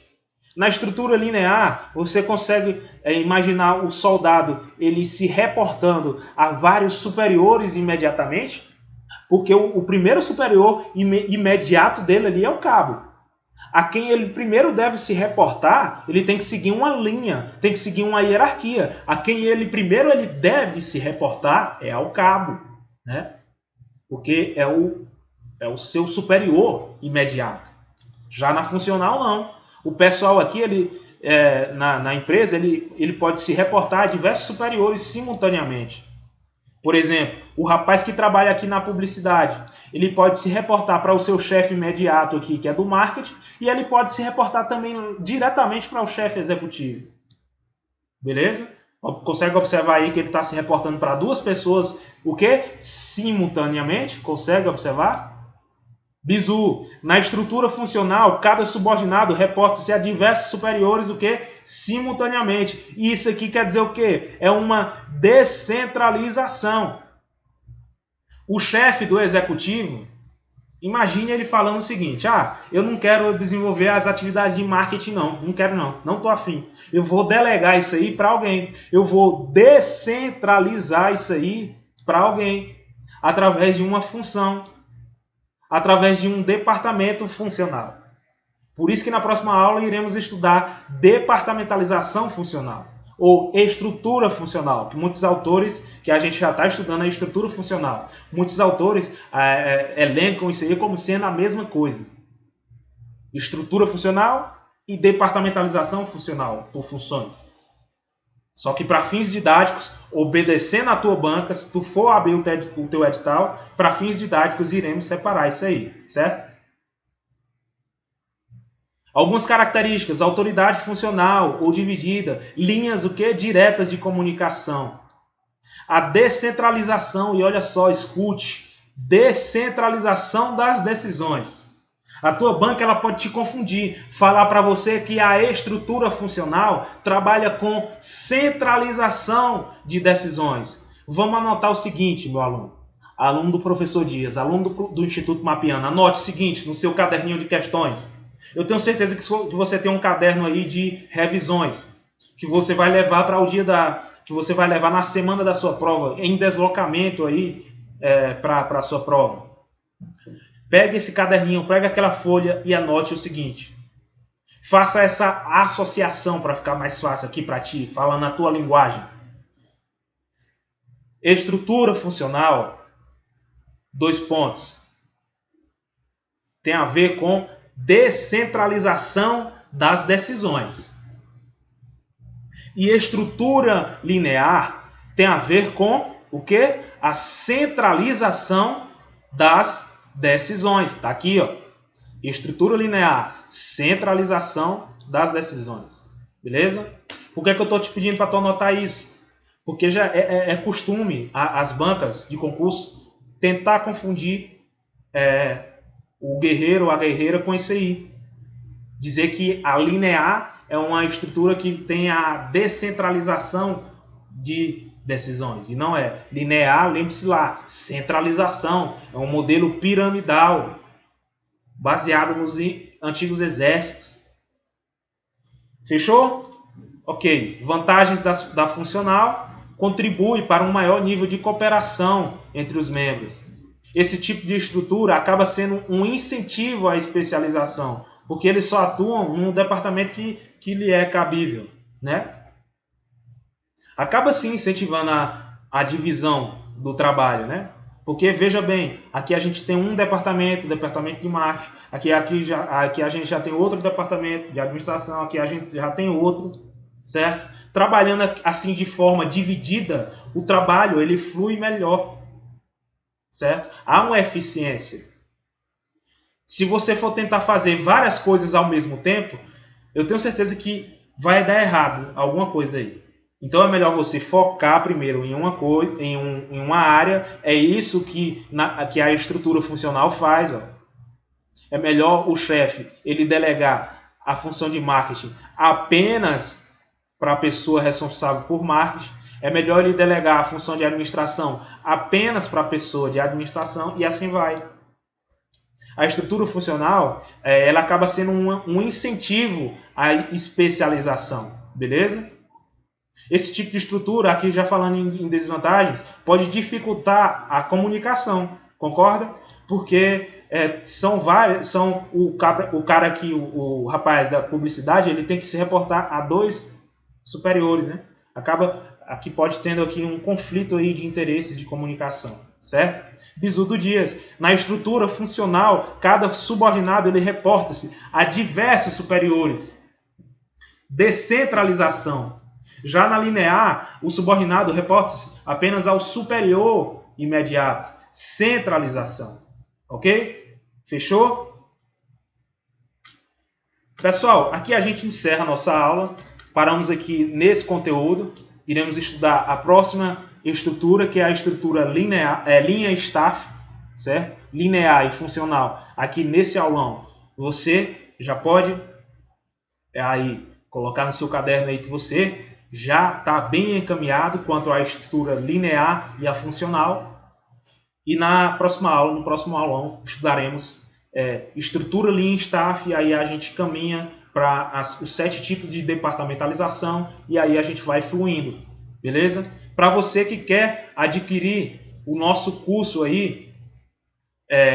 A: Na estrutura linear, você consegue imaginar o soldado ele se reportando a vários superiores imediatamente, porque o primeiro superior imediato dele ali é o cabo. A quem ele primeiro deve se reportar, ele tem que seguir uma linha, tem que seguir uma hierarquia. A quem ele deve se reportar é ao cabo, né? Porque é o seu superior imediato. Já na funcional, não. O pessoal aqui, na empresa, ele pode se reportar a diversos superiores simultaneamente. Por exemplo, o rapaz que trabalha aqui na publicidade, ele pode se reportar para o seu chefe imediato aqui, que é do marketing, e ele pode se reportar também diretamente para o chefe executivo. Beleza? Consegue observar aí que ele está se reportando para duas pessoas, o quê? Simultaneamente. Consegue observar? Bizu. Na estrutura funcional, cada subordinado reporta-se a diversos superiores, o quê? Simultaneamente. E isso aqui quer dizer o quê? É uma descentralização. O chefe do executivo, Imagine ele falando o seguinte: ah, eu não quero desenvolver as atividades de marketing, não quero não estou afim. Eu vou delegar isso aí para alguém, eu vou descentralizar isso aí para alguém, através de uma função, através de um departamento funcional. Por isso que na próxima aula iremos estudar departamentalização funcional ou estrutura funcional, que muitos autores, que a gente já está estudando a estrutura funcional, muitos autores elencam isso aí como sendo a mesma coisa. Estrutura funcional e departamentalização funcional, por funções. Só que para fins didáticos, obedecendo a tua banca, se tu for abrir o teu edital, para fins didáticos iremos separar isso aí, certo? Algumas características: autoridade funcional ou dividida, linhas o quê? Diretas de comunicação. A descentralização, e olha só, escute, descentralização das decisões. A tua banca ela pode te confundir, falar para você que a estrutura funcional trabalha com centralização de decisões. Vamos anotar o seguinte, meu aluno do professor Dias, aluno do Instituto Mapiano, anote o seguinte no seu caderninho de questões. Eu tenho certeza que você tem um caderno aí de revisões que você vai levar para o dia que você vai levar na semana da sua prova, em deslocamento aí para a sua prova. Pega esse caderninho, pega aquela folha e anote o seguinte. Faça essa associação para ficar mais fácil aqui para ti, falando a tua linguagem. Estrutura funcional, 2 pontos. Tem a ver com descentralização das decisões. E estrutura linear tem a ver com o quê? A centralização das decisões. Está aqui, ó. Estrutura linear, centralização das decisões. Beleza? Por que eu estou te pedindo para tu anotar isso? Porque já é costume as bancas de concurso tentar confundir o guerreiro ou a guerreira com isso aí. Dizer que a linear é uma estrutura que tem a descentralização de decisões. E não é. Linear, lembre-se lá, centralização. É um modelo piramidal, baseado nos antigos exércitos. Fechou? Ok. Vantagens da funcional: contribui para um maior nível de cooperação entre os membros. Esse tipo de estrutura acaba sendo um incentivo à especialização, porque eles só atuam no departamento que lhe é cabível, né? Acaba sim incentivando a divisão do trabalho, né? Porque, veja bem, aqui a gente tem um departamento, o departamento de marketing, aqui a gente já tem outro departamento de administração, aqui a gente já tem outro, certo? Trabalhando assim de forma dividida, o trabalho ele flui melhor, certo? Há uma eficiência. Se você for tentar fazer várias coisas ao mesmo tempo, eu tenho certeza que vai dar errado alguma coisa aí. Então é melhor você focar primeiro em uma coisa, em uma área. É isso que a estrutura funcional faz. Ó. É melhor o chefe ele delegar a função de marketing apenas para a pessoa responsável por marketing. É melhor ele delegar a função de administração apenas para a pessoa de administração e assim vai. A estrutura funcional ela acaba sendo um incentivo à especialização, beleza? Esse tipo de estrutura, aqui já falando em desvantagens, pode dificultar a comunicação, concorda? Porque o cara aqui, o rapaz da publicidade, ele tem que se reportar a 2 superiores, né? Aqui pode tendo aqui um conflito aí de interesses de comunicação, certo? Bizu do Dias. Na estrutura funcional, cada subordinado ele reporta-se a diversos superiores. Descentralização. Já na linear, o subordinado reporta-se apenas ao superior imediato. Centralização. Ok? Fechou? Pessoal, aqui a gente encerra a nossa aula. Paramos aqui nesse conteúdo. Iremos estudar a próxima estrutura, que é a estrutura linear, linha staff, certo? Linear e funcional. Aqui nesse aulão, você já pode aí colocar no seu caderno aí que você já está bem encaminhado quanto à estrutura linear e a funcional. E na próxima aula, no próximo aulão, estudaremos estrutura Lean Staff, e aí a gente caminha para os 7 tipos de departamentalização, e aí a gente vai fluindo, beleza? Para você que quer adquirir o nosso curso aí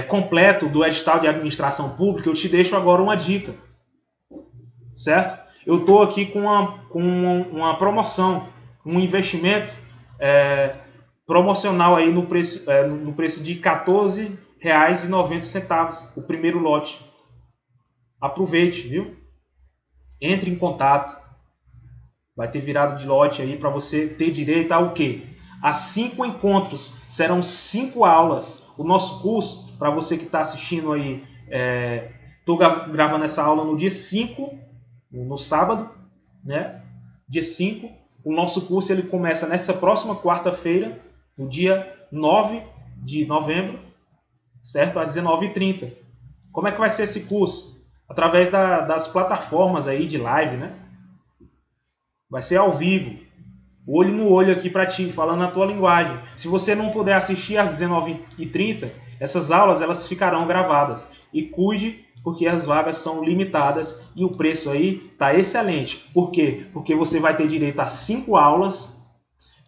A: completo do edital de administração pública, eu te deixo agora uma dica, certo? Eu estou aqui com uma promoção, um investimento promocional aí no preço de R$14,90, o primeiro lote. Aproveite, viu? Entre em contato. Vai ter virado de lote aí para você ter direito a o quê? A 5 encontros. Serão 5 aulas. O nosso curso, para você que está assistindo aí, estou gravando essa aula no dia 5, no sábado, né? Dia 5. O nosso curso ele começa nessa próxima quarta-feira, no dia 9 de novembro, certo? Às 19h30. Como é que vai ser esse curso? Através das plataformas aí de live, né? Vai ser ao vivo, olho no olho aqui para ti, falando a tua linguagem. Se você não puder assistir às 19h30, essas aulas elas ficarão gravadas. E cuide, porque as vagas são limitadas e o preço aí tá excelente. Por quê? Porque você vai ter direito a 5 aulas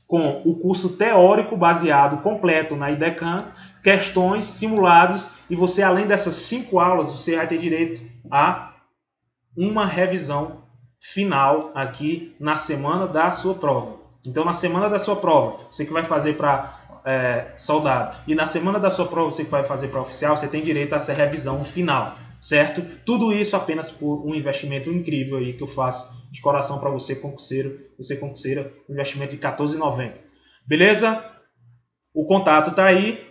A: com o curso teórico baseado completo na IDECAN, questões, simulados, e você, além dessas 5 aulas, você vai ter direito a uma revisão final aqui na semana da sua prova. Então, na semana da sua prova, você que vai fazer para soldado, e na semana da sua prova, você que vai fazer para oficial, você tem direito a essa revisão final, certo? Tudo isso apenas por um investimento incrível aí que eu faço de coração para você, concurseiro, um investimento de R$14,90. Beleza? O contato está aí.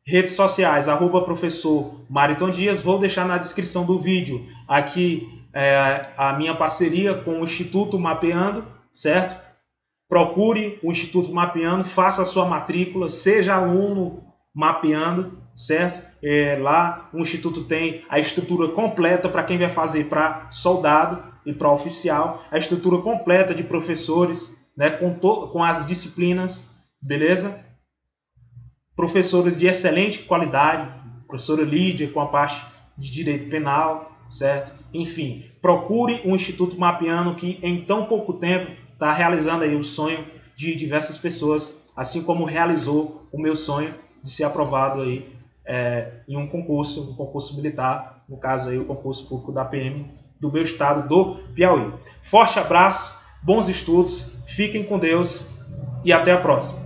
A: Redes sociais, @professor Mariton Dias. Vou deixar na descrição do vídeo aqui a minha parceria com o Instituto Mapeando, certo? Procure o Instituto Mapeando, faça a sua matrícula, seja aluno mapeando, certo? Lá o Instituto tem a estrutura completa para quem vai fazer para soldado e para oficial, a estrutura completa de professores, né, com as disciplinas, beleza? Professores de excelente qualidade, professora Lídia com a parte de direito penal, certo? Enfim, procure um Instituto Mapeando que em tão pouco tempo está realizando aí o sonho de diversas pessoas, assim como realizou o meu sonho de ser aprovado aí em um concurso militar, no caso aí o concurso público da PM do meu estado do Piauí. Forte abraço, bons estudos, fiquem com Deus e até a próxima.